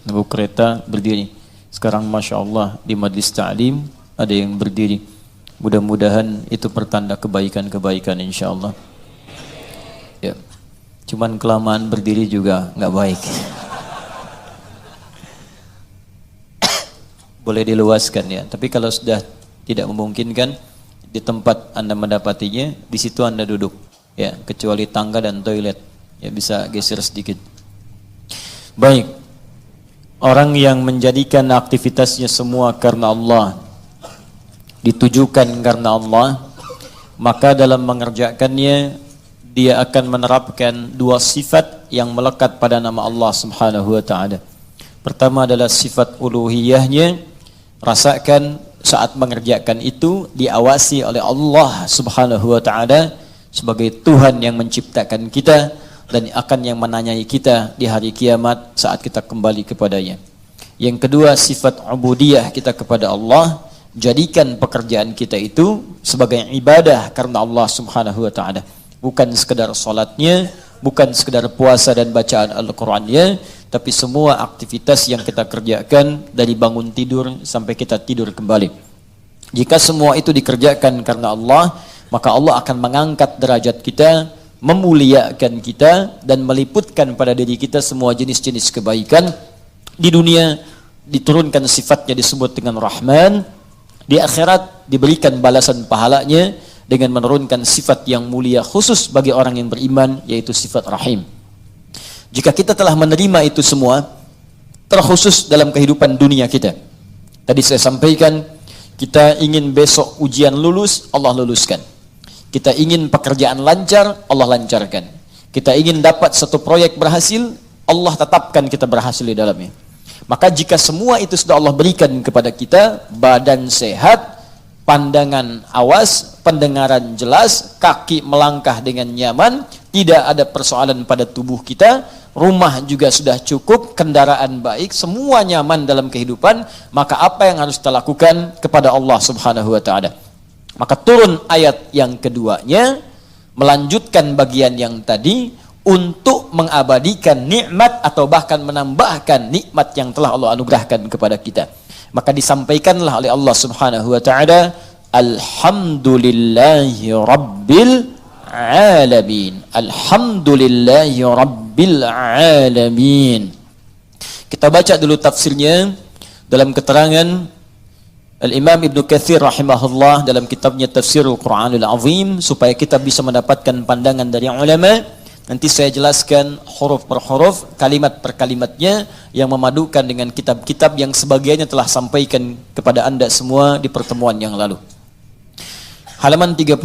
nunggu kereta berdiri. Sekarang Masya Allah di majlis ta'lim ada yang berdiri. Mudah-mudahan itu pertanda kebaikan-kebaikan insya Allah. Ya. Cuman kelamaan berdiri juga nggak baik. Boleh diluaskan ya. Tapi kalau sudah tidak memungkinkan di tempat Anda mendapatinya, di situ Anda duduk. Ya, kecuali tangga dan toilet. Ya bisa geser sedikit. Baik. Orang yang menjadikan aktivitasnya semua karena Allah, ditujukan karena Allah, maka dalam mengerjakannya dia akan menerapkan dua sifat yang melekat pada nama Allah Subhanahu wa taala. Pertama adalah sifat uluhiyahnya. Rasakan saat mengerjakan itu diawasi oleh Allah Subhanahu wa taala sebagai Tuhan yang menciptakan kita dan akan yang menanyai kita di hari kiamat saat kita kembali kepadanya. Yang kedua sifat ubudiyah kita kepada Allah. Jadikan pekerjaan kita itu sebagai ibadah karena Allah Subhanahu wa taala. Bukan sekedar salatnya, bukan sekedar puasa dan bacaan Al-Qur'annya, tapi semua aktivitas yang kita kerjakan dari bangun tidur sampai kita tidur kembali. Jika semua itu dikerjakan karena Allah, maka Allah akan mengangkat derajat kita, memuliakan kita dan meliputkan pada diri kita semua jenis-jenis kebaikan. Di dunia diturunkan sifatnya disebut dengan Rahman, di akhirat diberikan balasan pahalanya dengan menurunkan sifat yang mulia khusus bagi orang yang beriman, yaitu sifat Rahim. Jika kita telah menerima itu semua, terkhusus dalam kehidupan dunia kita. Tadi saya sampaikan, kita ingin besok ujian lulus, Allah luluskan. Kita ingin pekerjaan lancar, Allah lancarkan. Kita ingin dapat satu proyek berhasil, Allah tetapkan kita berhasil di dalamnya. Maka jika semua itu sudah Allah berikan kepada kita, badan sehat, pandangan awas, pendengaran jelas, kaki melangkah dengan nyaman, tidak ada persoalan pada tubuh kita, rumah juga sudah cukup, kendaraan baik, semua nyaman dalam kehidupan, maka apa yang harus kita lakukan kepada Allah Subhanahu wa taala? Maka turun ayat yang keduanya, melanjutkan bagian yang tadi untuk mengabadikan nikmat atau bahkan menambahkan nikmat yang telah Allah anugerahkan kepada kita. Maka disampaikanlah oleh Allah Subhanahu wa taala, alhamdulillahi rabbil alamin. Alhamdulillahi rabbil alamin. Kita baca dulu tafsirnya dalam keterangan Al-Imam Ibnu Katsir rahimahullah dalam kitabnya Tafsirul Qur'anul Azim, supaya kita bisa mendapatkan pandangan dari ulama. Nanti saya jelaskan huruf per huruf, kalimat per kalimatnya yang memadukan dengan kitab-kitab yang sebagiannya telah sampaikan kepada Anda semua di pertemuan yang lalu. Halaman 35.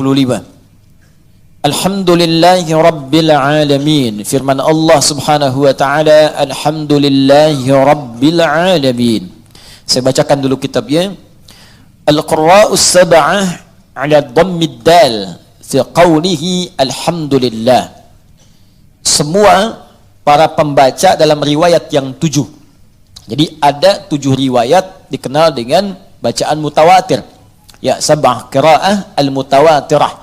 Alhamdulillahi rabbil alamin. Firman Allah Subhanahu wa taala, alhamdulillahi rabbil alamin. Saya bacakan dulu kitabnya. Al-Qurra'us sab'ah 'ala dhammid dal fi qawlihi alhamdulillah. Semua para pembaca dalam riwayat yang 7. Jadi ada 7 riwayat dikenal dengan bacaan mutawatir. Ya, sab'ah qiraah al-mutawatirah.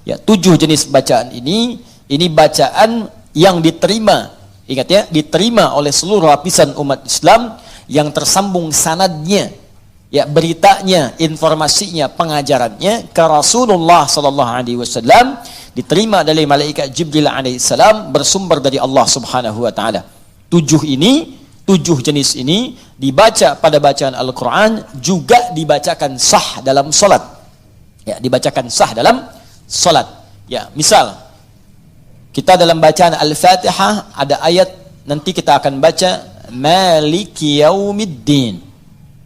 Ya, 7 jenis bacaan ini bacaan yang diterima. Ingat ya, diterima oleh seluruh lapisan umat Islam yang tersambung sanadnya. Ya, beritanya, informasinya, pengajarannya ke Rasulullah sallallahu alaihi wasallam, diterima dari malaikat Jibril alaihissalam, bersumber dari Allah Subhanahu wa taala. 7 jenis ini dibaca pada bacaan Al-Qur'an, juga dibacakan sah dalam salat. Ya, dibacakan sah dalam salat. Ya, misal kita dalam bacaan Al-Fatihah ada ayat, nanti kita akan baca Maliki Yaumiddin.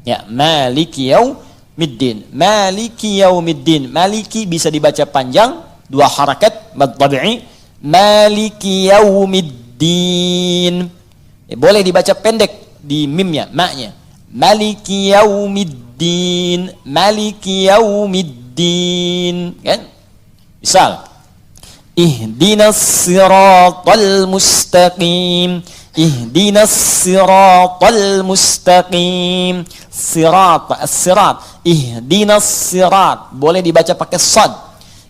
Ya, Maliki Yaumiddin. Maliki Yaumiddin. Maliki bisa dibaca panjang, 2 harakat mad tabi'i, Maliki Yaumiddin. Boleh dibaca pendek di mimnya, ma-nya. Maliki Yaumiddin. Maliki Yaumiddin. Kan? Misal, Ihdinas siratal mustaqim. Ihdinas siratal mustaqim. Sirat, as-sirat. Ihdinas sirat. Boleh dibaca pakai sad.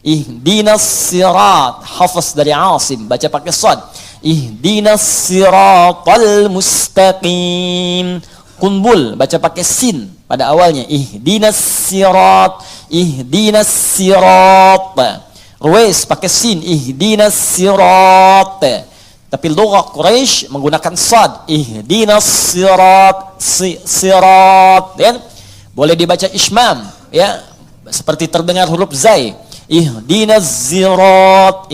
Ihdinas sirat. Hafaz dari Asim, baca pakai sad. ihdinas siratal mustaqim. Qunbul baca pakai sin pada awalnya, ihdinas sirat. Ruwais pakai sin, ihdinas sirat. Tapi lughah Quraisy menggunakan sad, ihdinas sirat, ya. Boleh dibaca ismam, ya, seperti terdengar huruf zai, ihdinas zirat.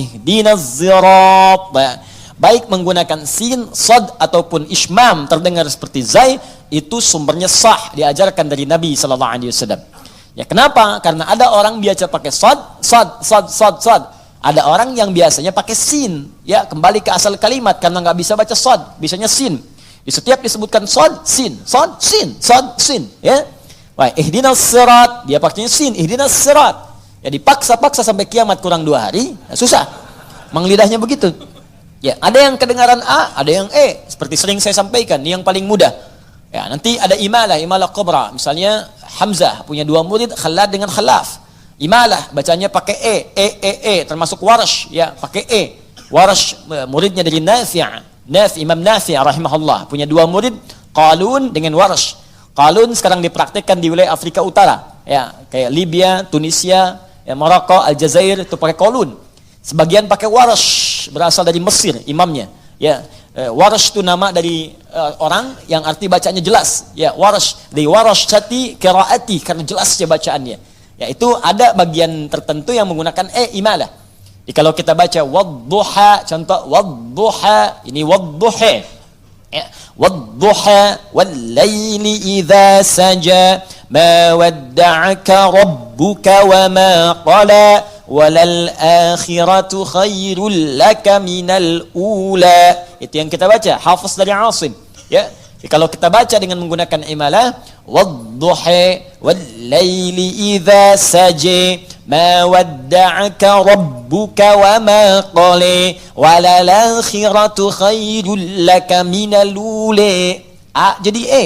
Baik menggunakan sin, sad ataupun ismam terdengar seperti zai, itu sumbernya sah, diajarkan dari Nabi sallallahu alaihi wasallam. Ya, kenapa? Karena ada orang biasa pakai sad. Ada orang yang biasanya pakai sin. Ya, kembali ke asal kalimat karena nggak bisa baca sad, bisanya sin. Di setiap disebutkan sad, sin, sad, sin, sad, sin, ya. Wah, ihdinas sirat, dia pakainya sin, ihdinas sirat. Ya, dipaksa-paksa sampai kiamat kurang 2 hari, ya, susah. Menglidahnya begitu. Ya, ada yang kedengaran A, ada yang E. Seperti sering saya sampaikan, ini yang paling mudah. Ya, nanti ada imalah kubra. Misalnya Hamzah punya 2 murid, Khalad dengan Khalaf. Imalah bacanya pakai E, termasuk Warsh, ya, pakai E. Warsh muridnya dari Imam Nafi' rahimahullah, punya 2 murid, Qalun dengan Warsh. Qalun sekarang dipraktikkan di wilayah Afrika Utara, ya, kayak Libya, Tunisia, ya, Maroko, Aljazair, itu pakai Qalun. Sebagian pakai Warsh, berasal dari Mesir imamnya, ya. Warsh itu nama dari orang yang arti bacanya jelas, ya. Warsh dari warashati qiraati, karena jelasnya bacaannya. Ya, itu ada bagian tertentu yang menggunakan imalah. Jadi kalau kita baca wadduha, contoh wadduha, ini wadduha, ya, wadduha wal laili idza saja ma wadda'aka rabbuka wa ma qala walal akhiratu khairul laka minal ula. Itu yang kita baca, hafaz dari Asim, ya. Jadi kalau kita baca dengan menggunakan imalah, wadduha wal laili idza saja ma wadda'aka rabbuka wa ma qala walal akhiratu khairul laka minal ula. A jadi E,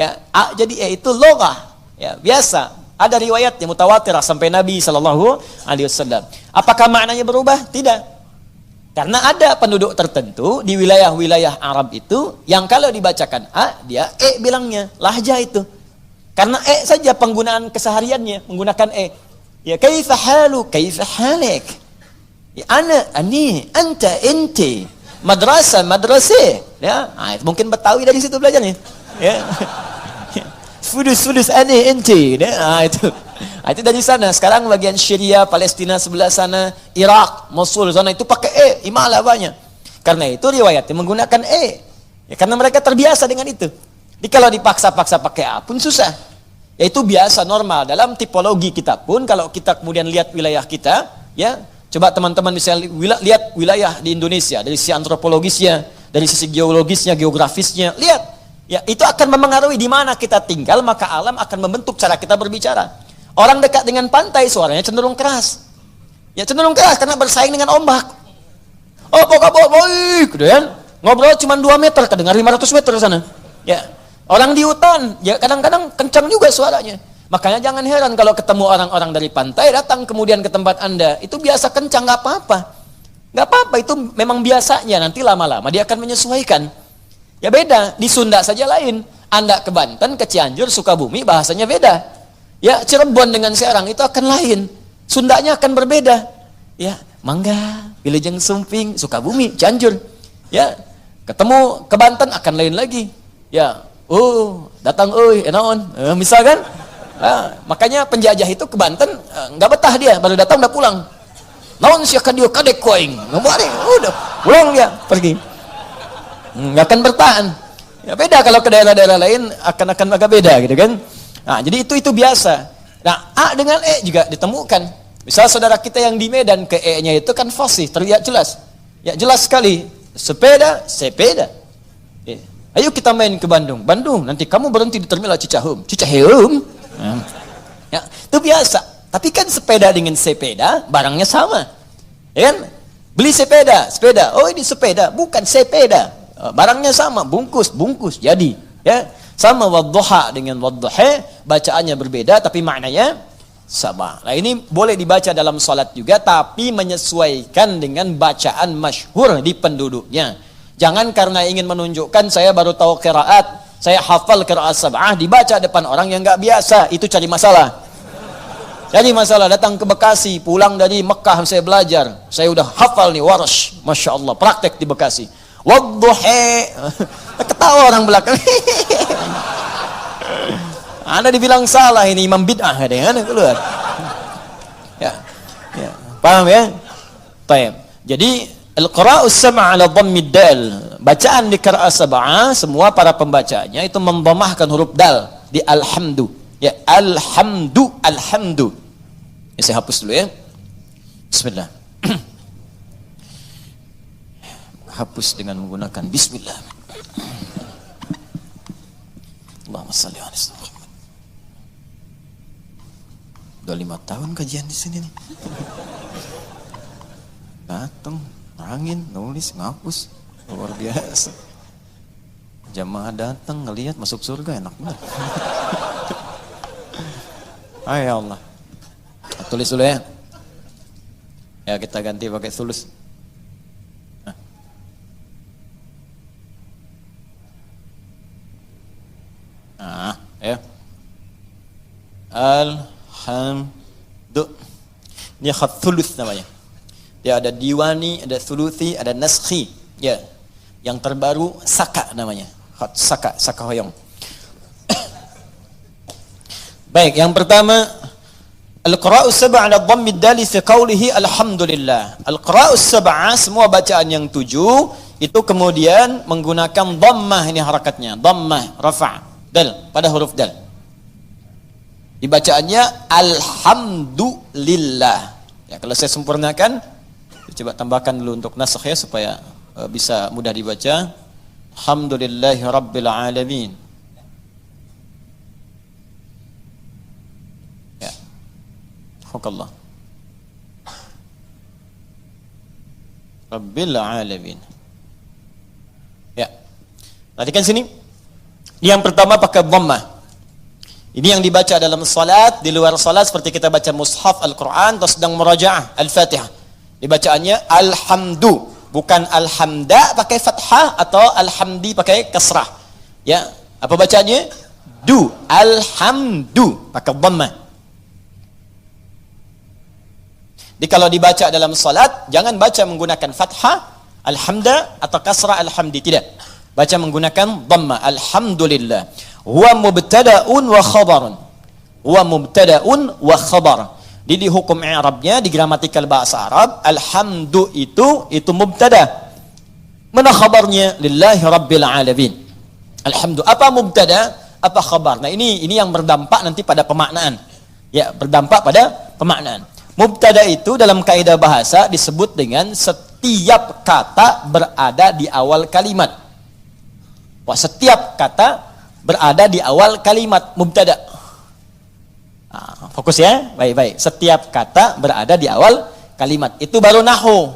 ya, A jadi E, itu loghah, ya, biasa. Ada riwayat yang mutawatirah sampai Nabi sallallahu alaihi wasallam. Apakah maknanya berubah? Tidak. Karena ada penduduk tertentu di wilayah-wilayah Arab itu yang kalau dibacakan A, dia E bilangnya, lahjah itu. Karena E saja penggunaan kesehariannya menggunakan E. Ya, kaifa halu, kaifa halik. Ya, ana, ani, anta, inti. Madrasah. Ya, mungkin Betawi dari situ belajarnya. Ya. Sudus ani inti. Ya, itu. Itu dari sana. Sekarang bagian Syria, Palestina sebelah sana, Irak, Mosul sana itu pakai E, imalah banyak. Karena itu riwayatnya menggunakan E. Ya, karena mereka terbiasa dengan itu. Jadi kalau dipaksa-paksa pakai A pun susah. Ya, itu biasa normal dalam tipologi kita pun. Kalau kita kemudian lihat wilayah kita, ya, coba teman-teman bisa lihat wilayah di Indonesia dari sisi antropologisnya, dari sisi geologisnya, geografisnya, lihat. Ya, itu akan memengaruhi di mana kita tinggal, maka alam akan membentuk cara kita berbicara. Orang dekat dengan pantai suaranya cenderung keras. Ya, cenderung keras karena bersaing dengan ombak. Oh, kabar baik, gitu kan? Ngobrol cuma 2 meter, kedengar 500 meter sana. Ya. Orang di hutan, ya kadang-kadang kencang juga suaranya. Makanya jangan heran kalau ketemu orang-orang dari pantai datang kemudian ke tempat Anda, itu biasa kencang, nggak apa-apa. Nggak apa-apa, itu memang biasanya, nanti lama-lama dia akan menyesuaikan. Ya beda, di Sunda saja lain. Anda ke Banten, ke Cianjur, Sukabumi, bahasanya beda. Ya, Cirebon dengan Serang itu akan lain. Sundanya akan berbeda. Ya, Mangga, Wilujeng Sumping, Sukabumi, Cianjur. Ya, ketemu ke Banten akan lain lagi. Ya, datang naon, misalkan. Makanya penjajah itu ke Banten nggak betah dia, baru datang udah pulang. Naon sih akan dia kadek koing, udah pulang dia pergi. Nggak akan bertahan. Ya beda kalau ke daerah-daerah lain akan agak beda gitu kan. Nah, jadi itu biasa. Nah, A dengan E juga ditemukan. Misal saudara kita yang di Medan ke E-nya itu kan fasih, terlihat jelas. Ya jelas sekali. Sepeda. Ya. Ayo kita main ke Bandung. Nanti kamu berhenti di terminal Cicaheum. Ya, itu biasa. Tapi kan sepeda dengan sepeda barangnya sama. Ya kan? Beli sepeda. Oh, ini sepeda, bukan sepeda. Barangnya sama, bungkus, jadi, ya. Sama wadduha dengan wadduha, bacaannya berbeda tapi maknanya sab'ah. Nah, ini boleh dibaca dalam salat juga, tapi menyesuaikan dengan bacaan masyhur di penduduknya. Jangan karena ingin menunjukkan saya baru tahu qiraat, saya hafal qiraat sab'ah, dibaca depan orang yang nggak biasa, itu cari masalah. Jadi masalah datang ke Bekasi, pulang dari Mekah saya belajar, saya udah hafal nih Warsh, masya Allah, praktek di Bekasi. Wadduhi, ketawa orang belakang. Anda dibilang salah, ini imam bid'ah, ada yang keluar. Ya, ya, paham ya? Taib. Jadi al-qira'us sab'ah ala dhammid dal, bacaan di qira'ah sab'ah semua para pembacanya itu mendhammahkan huruf dal di alhamdu. Ya, alhamdu, alhamdu. Ya, saya hapus dulu ya. Bismillah. Hapus dengan menggunakan bismillah. Allahumma shalli ala Muhammad. Udah 5 tahun kajian di sini nih. Datang, angin, nulis, ngapus, luar biasa. Jamaah datang ngelihat masuk surga, enak banget. Ay Allah. Tulis dulu ya. Ya kita ganti pakai tulis. Nah, ya. Alhamdu. Ini khat thuluth namanya. Dia ada diwani, ada thuluthi, ada naskhi. Ya. Yang terbaru saka namanya. Khat saka hoyong. Baik, yang pertama al-qira'us sab'ah 'ala dhammid dali fi qawlihi alhamdulillah. Al-qira'us sab'ah semua bacaan yang 7 itu kemudian menggunakan dhammah, ini harakatnya, dhammah rafa' dal pada huruf dal. Dibacaannya alhamdulillah. Ya, kalau saya sempurnakan, coba tambahkan dulu untuk nasakh ya supaya bisa mudah dibaca. Alhamdulillahi rabbil alamin. Ya. Alhamdulillah. Rabbil alamin. Ya. Perhatikan sini. Yang pertama pakai dhammah. Ini yang dibaca dalam salat, di luar salat seperti kita baca mushaf Al-Quran atau sedang murajaah Al-Fatihah. Dibacaannya alhamdu, bukan alhamda pakai fathah atau alhamdi pakai kasrah. Ya, apa bacanya? Du, alhamdu pakai dhammah. Jadi kalau dibaca dalam salat, jangan baca menggunakan fathah alhamda atau kasrah alhamdi, tidak. Baca menggunakan dhammah, alhamdulillah. Huwa mubtada'un wa khabarun. Huwa mubtada'un wa khabar. Di hukum i'rabnya, di gramatikal bahasa Arab, alhamdu itu mubtada. Mana khabarnya? Lillahi rabbil alamin. Alhamdu. Apa mubtada? Apa khabar? Nah, ini yang berdampak nanti pada pemaknaan. Ya, berdampak pada pemaknaan. Mubtada itu dalam kaidah bahasa disebut dengan setiap kata berada di awal kalimat. Wah, setiap kata berada di awal kalimat mubtada. Nah, fokus ya, baik-baik. Setiap kata berada di awal kalimat. Itu baru nahwu.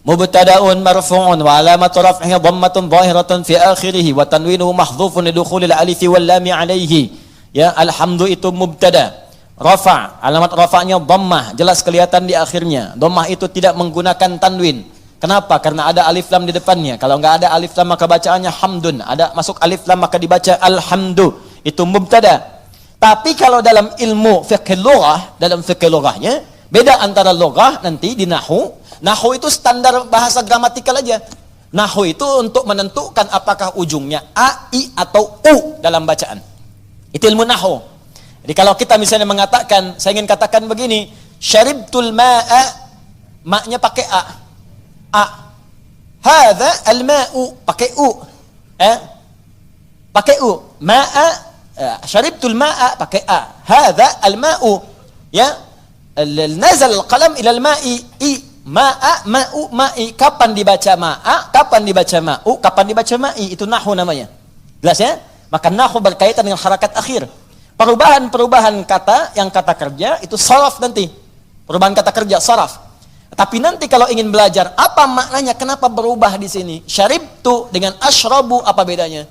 Mubtada'un marfu'un wa alamatu raf'ihi dhammatun zahiratun fi akhirih wa tanwinuhu mahdhufun lidukhulil alifi wal lam 'alaihi. Ya, alhamdu itu mubtada. Rafa', alamat rafa'nya dhammah, jelas kelihatan di akhirnya. Dhammah itu tidak menggunakan tanwin. Kenapa? Karena ada alif lam di depannya. Kalau nggak ada alif lam maka bacaannya hamdun. Ada masuk alif lam maka dibaca alhamdu. Itu mubtada. Tapi kalau dalam ilmu fiqh lughah, dalam fiqh lughahnya beda antara lughah nanti di nahwu. Nahwu itu standar bahasa gramatikal aja. Nahwu itu untuk menentukan apakah ujungnya a, i atau u dalam bacaan. Itu ilmu nahwu. Jadi kalau kita misalnya mengatakan, saya ingin katakan begini, syaribtul ma'a, ma-nya pakai a. Hadza al-ma'u pakai u. Pakai u. Ma'a, syaribtul ma'a pakai a. Hadza al-ma'u. Ya. Nazal al-qalam ila al-ma'i. Ma'a, ma'u, ma'i. Kapan dibaca ma'a, kapan dibaca ma'u, kapan dibaca ma'i. Itu nahwu namanya. Jelas ya? Maka nahwu berkaitan dengan harakat akhir. Perubahan-perubahan kata, yang kata kerja itu saraf nanti. Perubahan kata kerja saraf. Tapi nanti kalau ingin belajar apa maknanya, kenapa berubah di sini? Syaribtu dengan asyrabu apa bedanya?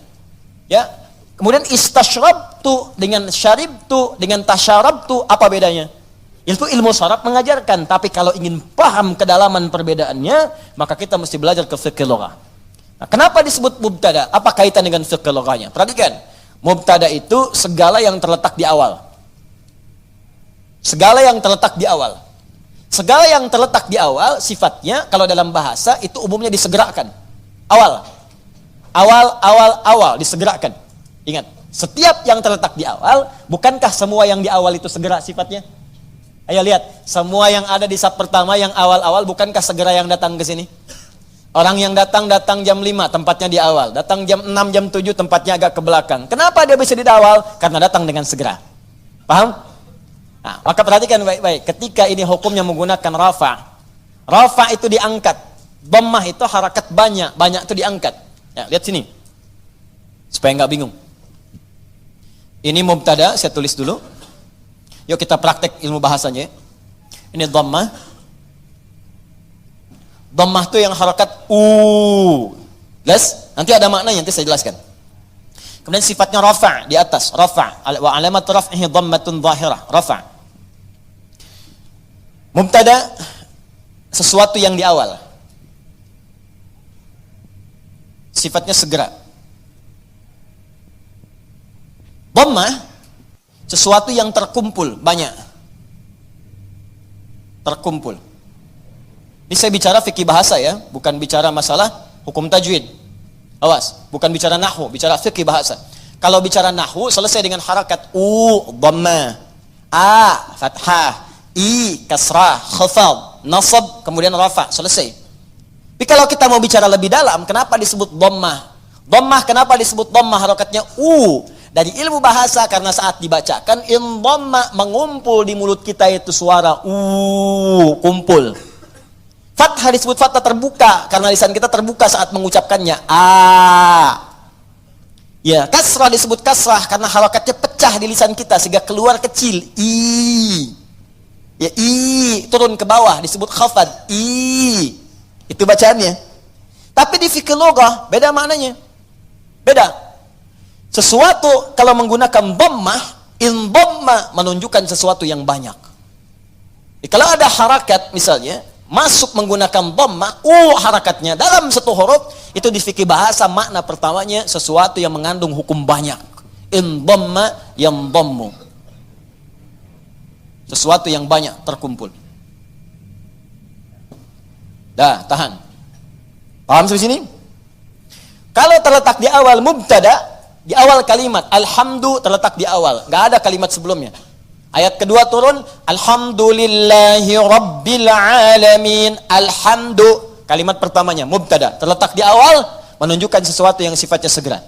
Ya. Kemudian istasyrabtu dengan syaribtu dengan tasyarabtu apa bedanya? Ilmu sharaf mengajarkan, tapi kalau ingin paham kedalaman perbedaannya, maka kita mesti belajar ke fiqh lughah. Nah, kenapa disebut mubtada? Apa kaitan dengan fiqh lughahnya? Perhatikan, mubtada itu segala yang terletak di awal. Segala yang terletak di awal. Segala yang terletak di awal sifatnya kalau dalam bahasa itu umumnya disegerakan. Awal disegerakan. Ingat, setiap yang terletak di awal, bukankah semua yang di awal itu segera sifatnya? Ayo lihat, semua yang ada di sab pertama yang awal-awal bukankah segera yang datang ke sini? Orang yang datang jam 5 tempatnya di awal, datang jam 6, jam 7 tempatnya agak ke belakang. Kenapa dia bisa di awal? Karena datang dengan segera. Paham? Nah, maka perhatikan baik-baik, ketika ini hukumnya menggunakan rafa. Rafa itu diangkat. Dhammah itu harakat banyak itu diangkat. Ya, lihat sini. Supaya enggak bingung. Ini mubtada, saya tulis dulu. Yuk kita praktek ilmu bahasanya. Ini dhammah. Dhammah itu yang harakat jelas? Nanti ada maknanya, nanti saya jelaskan. Kemudian sifatnya rafa' di atas, rafa'. Wa alamat raf'ihi dhammatun zahirah, rafa'. Mubtada sesuatu yang di awal. Sifatnya segera. Dhammah sesuatu yang terkumpul, banyak. Terkumpul. Ini saya bicara fikih bahasa ya, bukan bicara masalah hukum tajwid. Awas, bukan bicara nahwu, bicara fikih bahasa. Kalau bicara nahwu selesai dengan harakat dhammah, fathah, kasrah, khafad, nasab, kemudian rafa, selesai. Tapi kalau kita mau bicara lebih dalam, kenapa disebut dhammah? Dhammah kenapa disebut dhammah harakatnya Dari ilmu bahasa, karena saat dibacakan in dhamma, mengumpul di mulut kita itu suara kumpul. Fathah disebut fathah terbuka karena lisan kita terbuka saat mengucapkannya. Ya, kasrah disebut kasrah karena harakatnya pecah di lisan kita sehingga keluar kecil. Ya, turun ke bawah disebut khafad. Itu bacaannya. Tapi di fikih lughah beda maknanya. Beda. Sesuatu kalau menggunakan dhammah, in dhamma menunjukkan sesuatu yang banyak. Kalau ada harakat misalnya masuk menggunakan dhammah, harakatnya dalam satu huruf, itu di fikih bahasa makna pertamanya sesuatu yang mengandung hukum banyak. In dhamma yang dhammu. Sesuatu yang banyak terkumpul. Dah, tahan. Paham sampai sini? Kalau terletak di awal mubtada, di awal kalimat, alhamdu terletak di awal, nggak ada kalimat sebelumnya. Ayat kedua turun, alhamdulillahi rabbil alamin. Alhamdu, kalimat pertamanya, mubtada, terletak di awal, menunjukkan sesuatu yang sifatnya segera.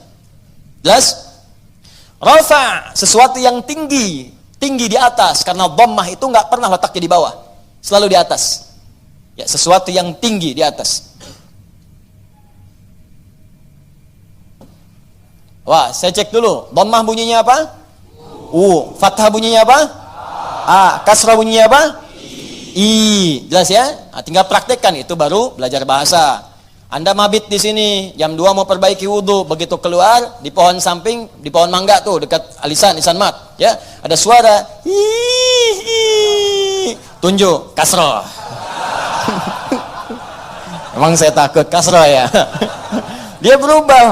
Jelas? Rafa, sesuatu yang tinggi di atas, karena dhammah itu nggak pernah letaknya di bawah, selalu di atas. Ya, sesuatu yang tinggi di atas. Wah, saya cek dulu. Dhammah bunyinya apa? Fathah bunyinya apa? Kasrah bunyinya apa? Jelas ya? Nah, tinggal praktekkan, itu baru belajar bahasa. Anda mabit di sini, jam 2 mau perbaiki wudu, begitu keluar di pohon samping, di pohon mangga tuh dekat lisan mat, ya, ada suara tunjuk kasrah. Emang saya takut kasrah ya. Dia berubah,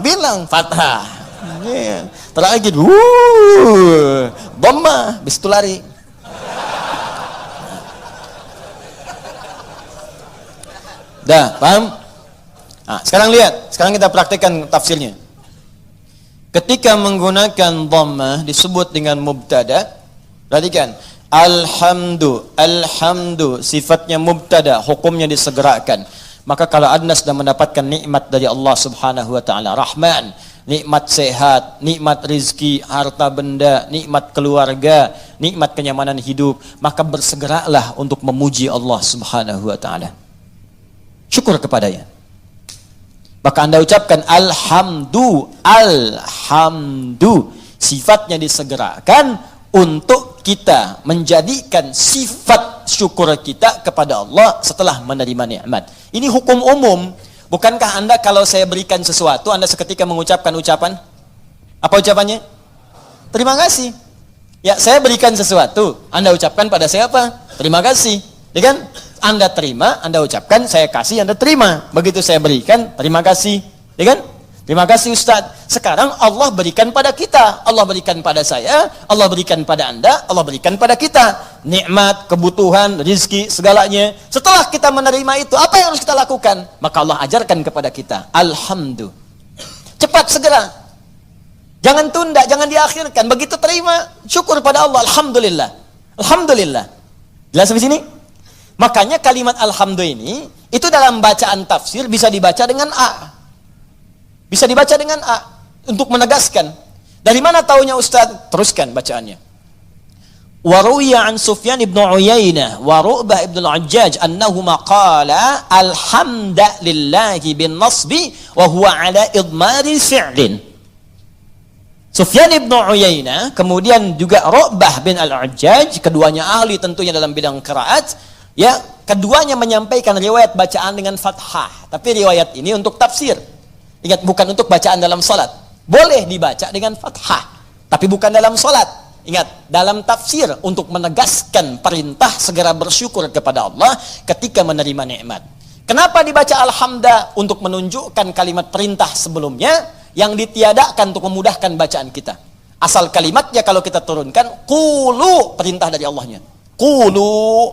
bilang fathah. Terakhir, dhammah, bis itu lari. Dah, paham? Nah, sekarang lihat, sekarang kita praktekkan tafsirnya. Ketika menggunakan dhammah disebut dengan mubtada. Perhatikan, alhamdu, sifatnya mubtada, hukumnya disegerakan. Maka kalau Anda sudah mendapatkan nikmat dari Allah Subhanahu wa taala, Rahman, nikmat sehat, nikmat rizki, harta benda, nikmat keluarga, nikmat kenyamanan hidup, maka bersegeralah untuk memuji Allah Subhanahu wa taala. Syukur kepadanya. Maka Anda ucapkan alhamdu, sifatnya disegerakan untuk kita menjadikan sifat syukur kita kepada Allah setelah menerima nikmat. Ini hukum umum. Bukankah Anda kalau saya berikan sesuatu, Anda seketika mengucapkan ucapan? Apa ucapannya? Terima kasih. Ya, saya berikan sesuatu, Anda ucapkan pada saya apa? Terima kasih. Ya kan? Anda terima, Anda ucapkan, saya kasih, Anda terima. Begitu saya berikan, terima kasih. Ya kan? Terima kasih Ustaz. Sekarang Allah berikan pada kita, Allah berikan pada saya, Allah berikan pada Anda, Allah berikan pada kita. Nikmat, kebutuhan, rizki, segalanya. Setelah kita menerima itu, apa yang harus kita lakukan? Maka Allah ajarkan kepada kita. Alhamdulillah. Cepat segera. Jangan tunda, jangan diakhirkan. Begitu terima, syukur pada Allah. Alhamdulillah. Alhamdulillah. Jelas sampai sini? Makanya kalimat alhamdulillah ini, itu dalam bacaan tafsir bisa dibaca dengan A. Bisa dibaca dengan A. Untuk menegaskan. Dari mana taunya Ustaz? Teruskan bacaannya. Waruya an Sufyan ibn Uyainah wa Ru'bah ibn al-Ajjaj annahuma qala alhamdulillahi bin nasbi wa huwa ala idmari fi'lin. Sufyan ibn Uyainah, kemudian juga Ru'bah bin al-Ajjaj, keduanya ahli tentunya dalam bidang qiraat, ya, keduanya menyampaikan riwayat bacaan dengan fathah. Tapi riwayat ini untuk tafsir. Ingat, bukan untuk bacaan dalam salat. Boleh dibaca dengan fathah, tapi bukan dalam salat. Ingat, dalam tafsir untuk menegaskan perintah segera bersyukur kepada Allah ketika menerima nikmat. Kenapa dibaca alhamdulillah? Untuk menunjukkan kalimat perintah sebelumnya yang ditiadakan untuk memudahkan bacaan kita. Asal kalimatnya kalau kita turunkan, qulu, perintah dari Allahnya. Qulu.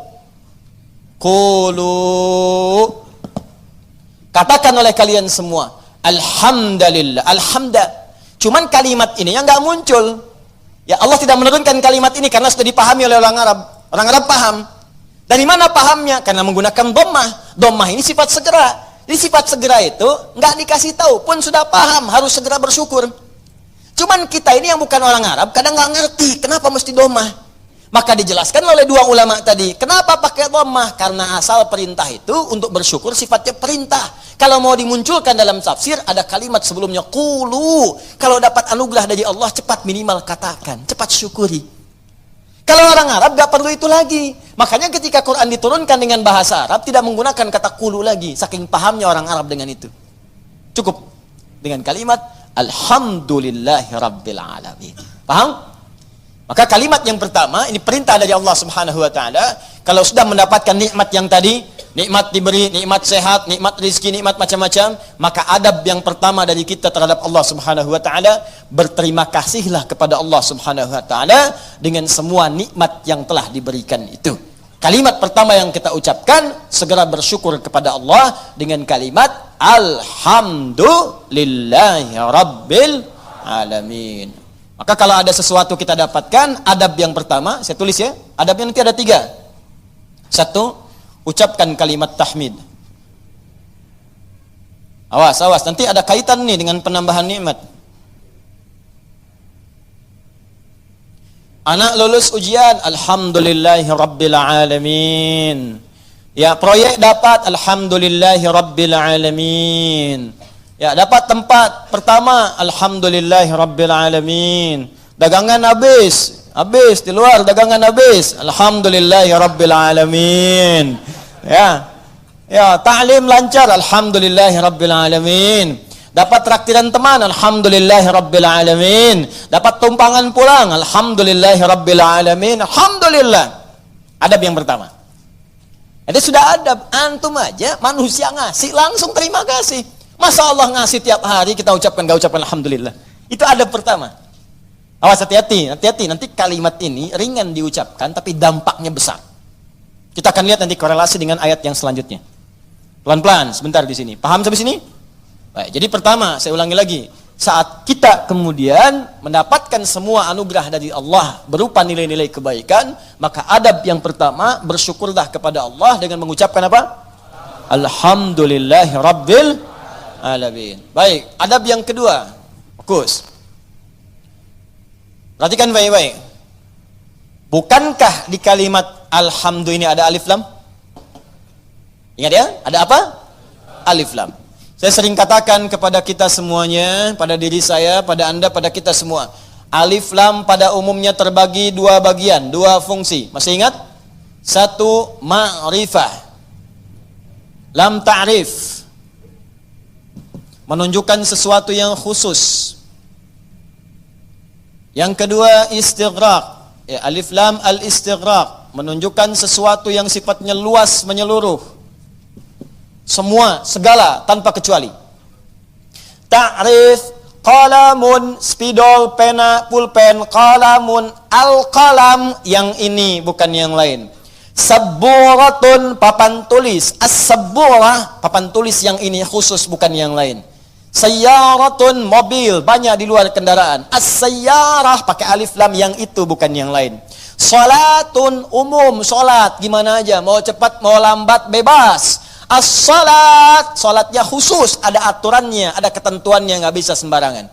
Katakan oleh kalian semua, alhamdulillah, alhamdulillah. Cuman kalimat ini yang enggak muncul. Ya, Allah tidak menurunkan kalimat ini karena sudah dipahami oleh orang Arab. Orang Arab paham. Dari mana pahamnya? Karena menggunakan dhammah. Dhammah ini sifat segera. Jadi sifat segera itu nggak dikasih tahu pun sudah paham harus segera bersyukur. Cuman kita ini yang bukan orang Arab kadang nggak ngerti kenapa mesti dhammah. Maka dijelaskan oleh dua ulama tadi. Kenapa pakai dhammah? Karena asal perintah itu untuk bersyukur sifatnya perintah. Kalau mau dimunculkan dalam tafsir ada kalimat sebelumnya qulu. Kalau dapat anugerah dari Allah cepat minimal katakan, cepat syukuri. Kalau orang Arab gak perlu itu lagi. Makanya ketika Quran diturunkan dengan bahasa Arab tidak menggunakan kata qulu lagi. Saking pahamnya orang Arab dengan itu. Cukup dengan kalimat alhamdulillahi rabbil alamin. Paham? Maka kalimat yang pertama ini perintah dari Allah Subhanahu wa taala. Kalau sudah mendapatkan nikmat yang tadi, nikmat diberi, nikmat sehat, nikmat rezeki, nikmat macam-macam, maka adab yang pertama dari kita terhadap Allah Subhanahu wa taala, berterima kasihlah kepada Allah Subhanahu wa taala dengan semua nikmat yang telah diberikan itu. Kalimat pertama yang kita ucapkan, segera bersyukur kepada Allah dengan kalimat alhamdulillahi rabbil alamin. Maka kalau ada sesuatu kita dapatkan, adab yang pertama, saya tulis ya, adabnya nanti ada 3. 1, ucapkan kalimat tahmid. Awas, nanti ada kaitan nih dengan penambahan nikmat. Anak lulus ujian, alhamdulillahi rabbil alamin. Ya, proyek dapat, alhamdulillahi rabbil alamin. Ya, dapat tempat pertama, alhamdulillahi rabbil alamin. Dagangan habis di luar dagangan habis, alhamdulillahi rabbil alamin. Ya, ta'lim lancar, alhamdulillahi rabbil alamin. Dapat traktiran teman, alhamdulillahi rabbil alamin. Dapat tumpangan pulang, alhamdulillahi rabbil alamin. Alhamdulillah. Adab yang pertama. Jadi sudah adab, antum aja manusia ngasih langsung terima kasih. Masa Allah ngasih tiap hari kita ucapkan gak ucapkan alhamdulillah. Itu adab pertama. Awas, hati-hati, nanti kalimat ini ringan diucapkan tapi dampaknya besar. Kita akan lihat nanti korelasi dengan ayat yang selanjutnya. Pelan-pelan sebentar di sini. Paham sampai sini? Baik, jadi pertama saya ulangi lagi, saat kita kemudian mendapatkan semua anugerah dari Allah berupa nilai-nilai kebaikan, maka adab yang pertama bersyukurlah kepada Allah dengan mengucapkan apa? Alhamdulillahi rabbil alamin. Baik, adab yang kedua, fokus. Perhatikan baik-baik. Bukankah di kalimat alhamdulillah ini ada alif lam? Ingat ya, ada apa? Alif lam. Saya sering katakan kepada kita semuanya, pada diri saya, pada Anda, pada kita semua. Alif lam pada umumnya terbagi 2 bagian, 2 fungsi. Masih ingat? 1, ma'rifah. Lam ta'rif. Menunjukkan sesuatu yang khusus. Yang kedua, istighraq. Ya, alif lam al-istighraq menunjukkan sesuatu yang sifatnya luas menyeluruh. Semua, segala tanpa kecuali. Ta'rif qalamun, spidol, pena, pulpen, qalamun, al-qalam, yang ini bukan yang lain. Sabburatun, papan tulis. As-sabburah, papan tulis yang ini khusus bukan yang lain. Sayyaratun, mobil, banyak di luar kendaraan. As-sayyarah, pakai alif lam, yang itu bukan yang lain. Salatun, umum, salat, gimana aja, mau cepat, mau lambat, bebas. As-salat, salatnya khusus, ada aturannya, ada ketentuannya, nggak bisa sembarangan.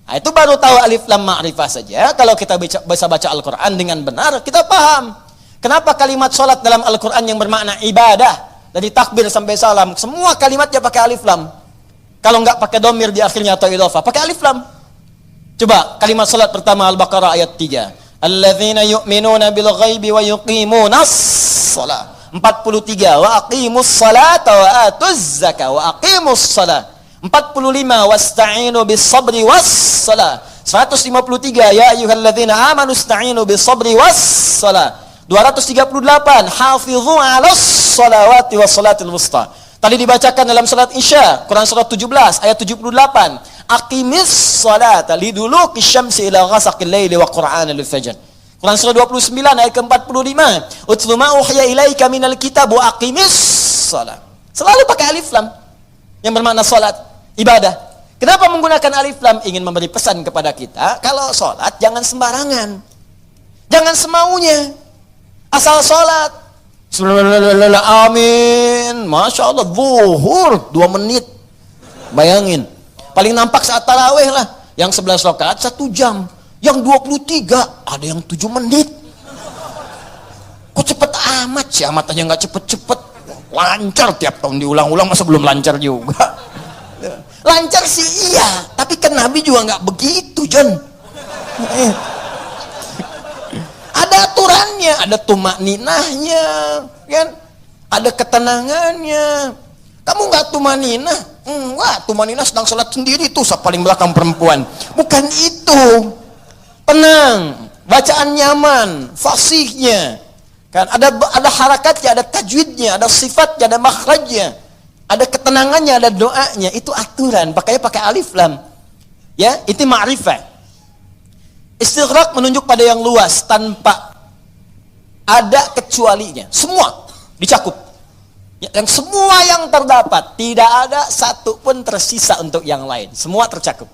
Nah, itu baru tahu alif lam ma'rifah saja. Kalau kita bisa baca Al-Quran dengan benar, kita paham. Kenapa kalimat salat dalam Al-Quran yang bermakna ibadah, dari takbir sampai salam, semua kalimatnya pakai alif lam. Kalau nggak pakai domir di akhirnya atau idhofah, pakai alif lam. Coba kalimat salat pertama Al-Baqarah ayat 3. Alladzina yu'minuna bil ghaibi wa yuqimunas shalah. 43. Wa aqimus salata wa atuz zakah wa aqimus salah. 45. Wasta'inu bis sabri was salah. 153. Ya ayyuhalladzina amanu ista'inu bis sabri was salah. 238. Hafidhu 'alas salawati was salatil wusta. Tadi dibacakan dalam salat Isya, Quran surat 17 ayat 78. Aqimis salata liduluki syamsi ila ghasaqil laili wa qur'anal fajr. Quran surah 29 ayat ke-45. Utlu ma uhiya ilaika minal kitab wa aqimis salat. Selalu pakai alif lam yang bermakna salat, ibadah. Kenapa menggunakan alif lam? Ingin memberi pesan kepada kita, kalau salat jangan sembarangan. Jangan semaunya. Asal salat. Amin. Masya Allah, zuhur 2 menit. Bayangin, paling nampak saat tarawih lah. Yang 11 rakaat 1 jam. Yang 23 ada yang 7 menit. Kok cepet amat sih? Amat aja nggak cepet-cepet. Lancar tiap tahun diulang-ulang, masa belum lancar juga? Lancar sih iya, tapi kan Nabi juga nggak begitu, John. Ada aturannya, ada tumakninahnya, kan? Ada ketenangannya. Kamu nggak tumakninah? Wah, tumakninah sedang sholat sendiri tuh, paling belakang perempuan. Bukan itu. Tenang, bacaan nyaman, fasihnya, kan? Ada harakatnya, ada tajwidnya, ada sifatnya, ada makhrajnya, ada ketenangannya, ada doanya. Itu aturan. Pakainya pakai alif lam. Ya, itu ma'rifah. Istighraq menunjuk pada yang luas tanpa ada kecualinya. Semua dicakup. Dan semua yang terdapat, tidak ada satu pun tersisa untuk yang lain. Semua tercakup.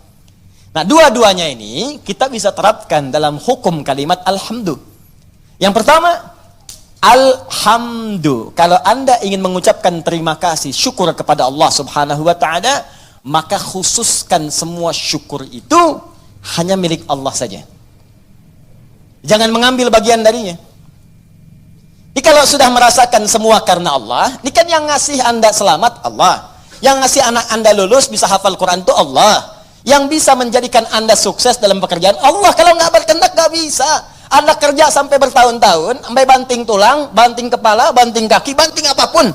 Nah, dua-duanya ini kita bisa terapkan dalam hukum kalimat alhamdu. Yang pertama, alhamdu. Kalau Anda ingin mengucapkan terima kasih, syukur kepada Allah Subhanahu wa taala, maka khususkan semua syukur itu hanya milik Allah saja. Jangan mengambil bagian darinya. Ini kalau sudah merasakan semua karena Allah, ini kan yang ngasih Anda selamat Allah. Yang ngasih anak Anda lulus bisa hafal Quran itu Allah. Yang bisa menjadikan Anda sukses dalam pekerjaan Allah. Kalau nggak berkehendak nggak bisa. Anda kerja sampai bertahun-tahun, sampai banting tulang, banting kepala, banting kaki, banting apapun,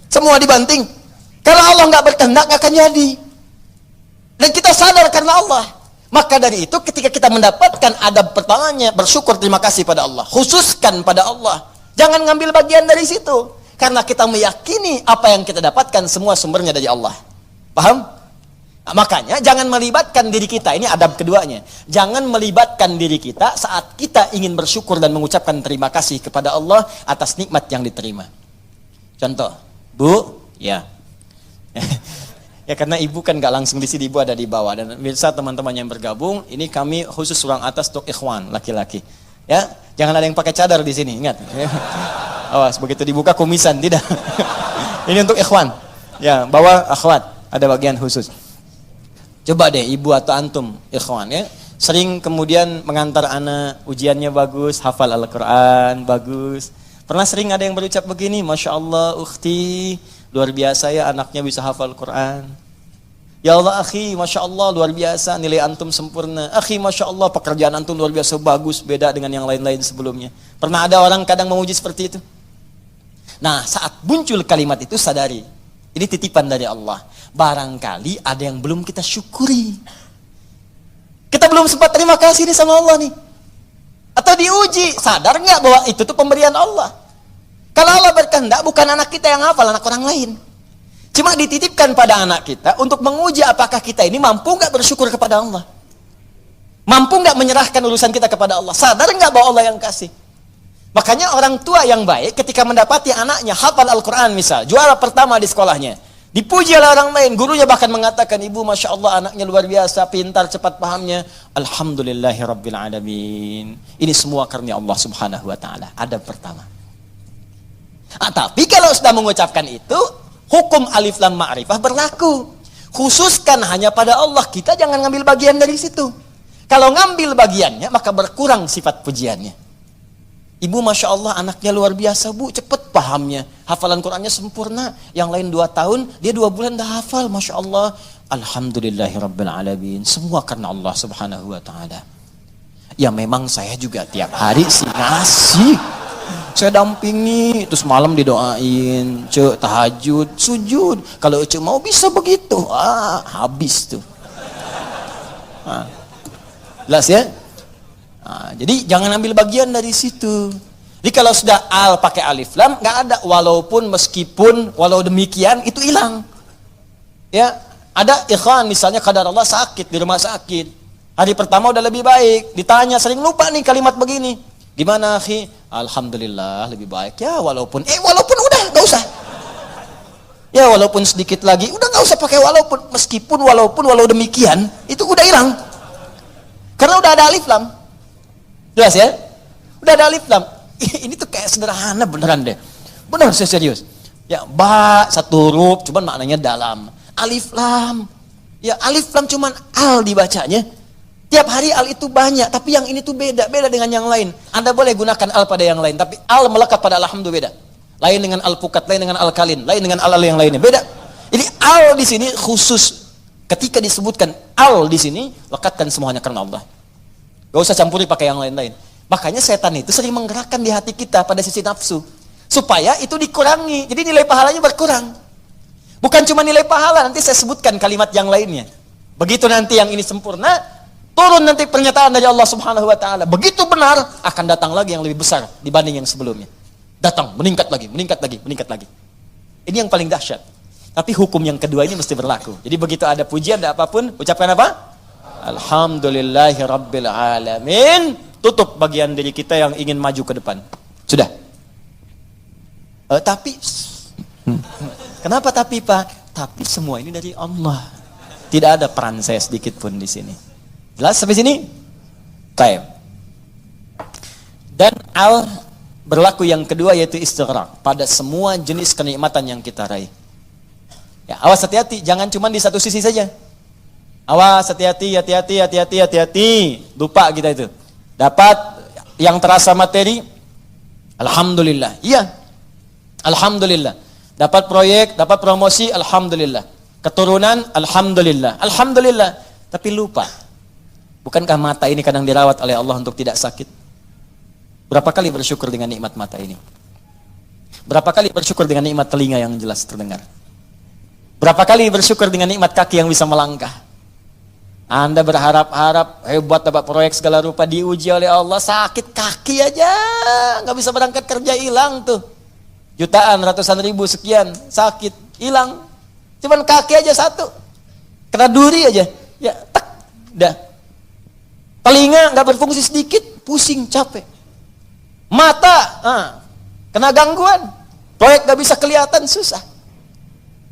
semua dibanting. Kalau Allah nggak berkehendak nggak akan jadi. Dan kita sadar karena Allah. Maka dari itu ketika kita mendapatkan adab pertamanya, bersyukur, terima kasih pada Allah. Khususkan pada Allah. Jangan ngambil bagian dari situ. Karena kita meyakini apa yang kita dapatkan semua sumbernya dari Allah. Paham? Nah, makanya jangan melibatkan diri kita. Ini adab keduanya. Jangan melibatkan diri kita saat kita ingin bersyukur dan mengucapkan terima kasih kepada Allah atas nikmat yang diterima. Contoh, Bu, ya. Ya karena ibu kan gak langsung di sini, ibu ada di bawah. Dan bisa teman-teman yang bergabung, ini kami khusus ruang atas untuk ikhwan, laki-laki. Ya, jangan ada yang pakai cadar di sini, ingat. Awas, begitu dibuka kumisan, tidak. Ini untuk ikhwan. Ya, bawah akhwat, ada bagian khusus. Coba deh ibu atau antum ikhwan ya, sering kemudian mengantar anak, ujiannya bagus, hafal Al-Quran, bagus. Pernah sering ada yang berucap begini, Masya Allah ukhti, luar biasa ya anaknya bisa hafal Quran. Ya Allah akhi, Masya Allah luar biasa, nilai antum sempurna. Akhi Masya Allah pekerjaan antum luar biasa bagus, beda dengan yang lain-lain sebelumnya. Pernah ada orang kadang memuji seperti itu? Nah saat muncul kalimat itu sadari, ini titipan dari Allah. Barangkali ada yang belum kita syukuri. Kita belum sempat terima kasih nih sama Allah nih. Atau diuji, sadar nggak bahwa itu tuh pemberian Allah? Kalau Allah berkehendak, bukan anak kita yang hafal, anak orang lain. Cuma dititipkan pada anak kita untuk menguji apakah kita ini mampu nggak bersyukur kepada Allah. Mampu nggak menyerahkan urusan kita kepada Allah. Sadar nggak bahwa Allah yang kasih. Makanya orang tua yang baik ketika mendapati anaknya hafal Al-Quran misal, juara pertama di sekolahnya, dipuji oleh orang lain, gurunya bahkan mengatakan, ibu Masya Allah anaknya luar biasa, pintar, cepat pahamnya. Alhamdulillahirrabbilalamin. Ini semua karunia Allah subhanahu wa ta'ala. Adab pertama. Tapi kalau sudah mengucapkan itu, hukum alif lam ma'rifah berlaku. Khususkan hanya pada Allah, kita jangan ngambil bagian dari situ. Kalau ngambil bagiannya, maka berkurang sifat pujiannya. Ibu Masya Allah anaknya luar biasa bu, cepat pahamnya, hafalan Qurannya sempurna. Yang lain 2 tahun, dia 2 bulan dah hafal, Masya Allah. Alhamdulillahirrabbilalamin. Semua karena Allah subhanahu wa ta'ala. Ya memang saya juga tiap hari sih ngasih. Saya dampingi, terus malam didoain, cek tahajud, sujud. Kalau cek mau bisa begitu, habis tuh. Jelas ya? Jadi jangan ambil bagian dari situ. Jadi kalau sudah al pakai alif lam, nggak ada walaupun, meskipun, walau demikian itu hilang. Ya, ada ikhwan misalnya kadar Allah sakit di rumah sakit. Hari pertama udah lebih baik, ditanya sering lupa nih kalimat begini. Gimana akhi? Alhamdulillah lebih baik. Ya walaupun udah nggak usah. Ya walaupun sedikit lagi, udah nggak usah pakai walaupun, meskipun, walaupun, walau demikian itu udah hilang. Karena udah ada alif lam. Jelas ya? Udah ada alif lam. Ini tuh kayak sederhana beneran deh. Bener saya serius. Ya, ba satu huruf cuman maknanya dalam. Alif lam. Ya, alif lam cuman al dibacanya. Tiap hari al itu banyak, tapi yang ini tuh beda dengan yang lain. Anda boleh gunakan al pada yang lain, tapi al melekat pada alhamdulillah beda. Lain dengan al pukat, lain dengan al kalin, lain dengan al yang lainnya. Beda. Jadi al di sini khusus. Ketika disebutkan al di sini, lekatkan semuanya karena Allah. Gak usah campuri pakai yang lain-lain. Makanya setan itu sering menggerakkan di hati kita pada sisi nafsu. Supaya itu dikurangi. Jadi nilai pahalanya berkurang. Bukan cuma nilai pahala, nanti saya sebutkan kalimat yang lainnya. Begitu nanti yang ini sempurna, turun nanti pernyataan dari Allah subhanahu wa ta'ala. Begitu benar, akan datang lagi yang lebih besar dibanding yang sebelumnya. Datang, meningkat lagi. Ini yang paling dahsyat. Tapi hukum yang kedua ini mesti berlaku. Jadi begitu ada pujian, ada apapun, ucapkan apa? Alhamdulillahirrabbilalamin. Tutup bagian diri kita yang ingin maju ke depan. Sudah. Tapi kenapa tapi Pak? Tapi semua ini dari Allah. Tidak ada peran saya sedikit pun di sini. Jelas sampai sini? Baik. Dan al berlaku yang kedua yaitu istighraq pada semua jenis kenikmatan yang kita raih. Ya, awas hati-hati, jangan cuma di satu sisi saja. Awas hati-hati. Lupa kita itu. Dapat yang terasa materi, alhamdulillah. Iya. Alhamdulillah. Dapat proyek, dapat promosi, alhamdulillah. Keturunan, alhamdulillah. Alhamdulillah. Tapi lupa. Bukankah mata ini kadang dirawat oleh Allah untuk tidak sakit? Berapa kali bersyukur dengan nikmat mata ini? Berapa kali bersyukur dengan nikmat telinga yang jelas terdengar? Berapa kali bersyukur dengan nikmat kaki yang bisa melangkah? Anda berharap-harap hebat dapat proyek segala rupa, diuji oleh Allah, sakit kaki aja, nggak bisa berangkat kerja, hilang tuh. Jutaan, ratusan ribu, sekian, sakit, hilang. Cuman kaki aja satu, kena duri aja, ya tak, dah. Telinga nggak berfungsi sedikit, pusing, capek. Mata, kena gangguan, proyek nggak bisa kelihatan, susah.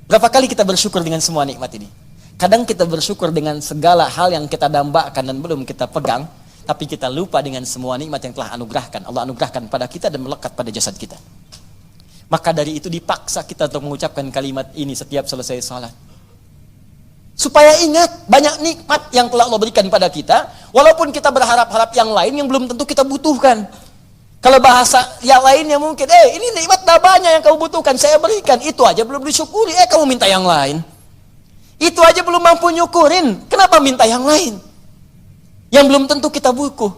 Berapa kali kita bersyukur dengan semua nikmat ini? Kadang kita bersyukur dengan segala hal yang kita dambakan dan belum kita pegang, tapi kita lupa dengan semua nikmat yang telah Allah anugerahkan pada kita dan melekat pada jasad kita. Maka dari itu dipaksa kita untuk mengucapkan kalimat ini setiap selesai salat. Supaya ingat banyak nikmat yang telah Allah berikan pada kita, walaupun kita berharap-harap yang lain yang belum tentu kita butuhkan. Kalau bahasa yang lainnya mungkin, ini nikmat dah banyak yang kamu butuhkan, saya berikan, itu aja belum disyukuri, kamu minta yang lain. Itu aja belum mampu nyukurin, kenapa minta yang lain? Yang belum tentu kita butuh,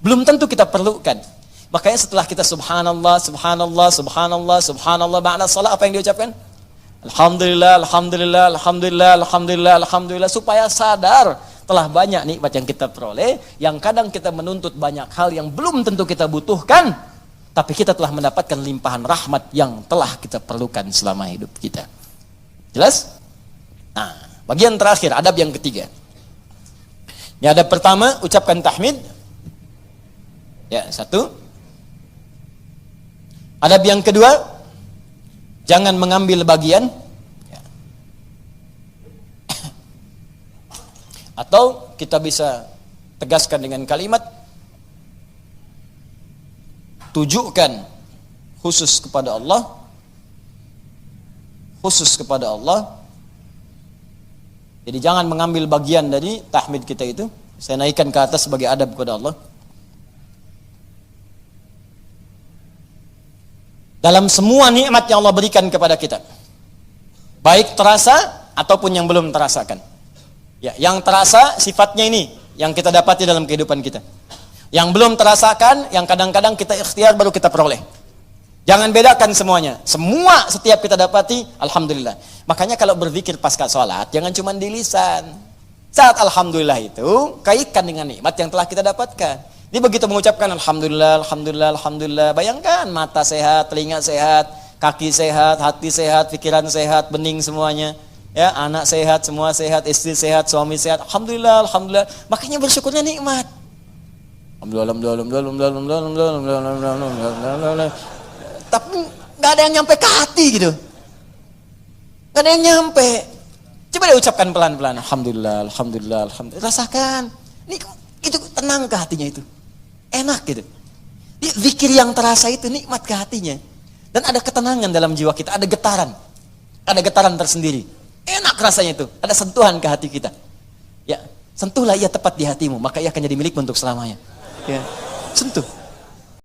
belum tentu kita perlukan. Makanya setelah kita subhanallah ba'da salat, apa yang diucapkan? Alhamdulillah, supaya sadar telah banyak nikmat yang kita peroleh, yang kadang kita menuntut banyak hal yang belum tentu kita butuhkan, tapi kita telah mendapatkan limpahan rahmat yang telah kita perlukan selama hidup kita. Jelas? Nah, bagian terakhir, adab yang ketiga. Ini adab pertama, ucapkan tahmid. Ya, satu. Adab yang kedua, jangan mengambil bagian. Atau kita bisa tegaskan dengan kalimat, tujukan khusus kepada Allah, khusus kepada Allah. Jadi jangan mengambil bagian dari tahmid kita itu. Saya naikkan ke atas sebagai adab kepada Allah. Dalam semua nikmat yang Allah berikan kepada kita, baik terasa ataupun yang belum terasakan. Ya, yang terasa sifatnya ini yang kita dapati dalam kehidupan kita. Yang belum terasakan, yang kadang-kadang kita ikhtiar baru kita peroleh. Jangan bedakan semuanya. Semua setiap kita dapati, alhamdulillah. Makanya kalau berzikir pasca sholat, jangan cuma di lisan. Saat alhamdulillah itu, kaitkan dengan nikmat yang telah kita dapatkan. Dia begitu mengucapkan alhamdulillah, alhamdulillah, alhamdulillah. Bayangkan mata sehat, telinga sehat, kaki sehat, hati sehat, pikiran sehat, bening semuanya. Ya, anak sehat, semua sehat, istri sehat, suami sehat. Alhamdulillah, alhamdulillah. Makanya bersyukurnya nikmat. Alhamdulillah. Tapi nggak ada yang nyampe ke hati gitu. Nggak ada yang nyampe. Coba deh ucapkan pelan-pelan. Alhamdulillah, alhamdulillah, alhamdulillah. Rasakan. Ini itu tenang ke hatinya itu. Enak gitu. Zikir yang terasa itu nikmat ke hatinya. Dan ada ketenangan dalam jiwa kita, ada getaran. Ada getaran tersendiri. Enak rasanya itu. Ada sentuhan ke hati kita. Ya, sentuhlah ia tepat di hatimu, maka ia akan jadi milik untuk selamanya. Ya, sentuh.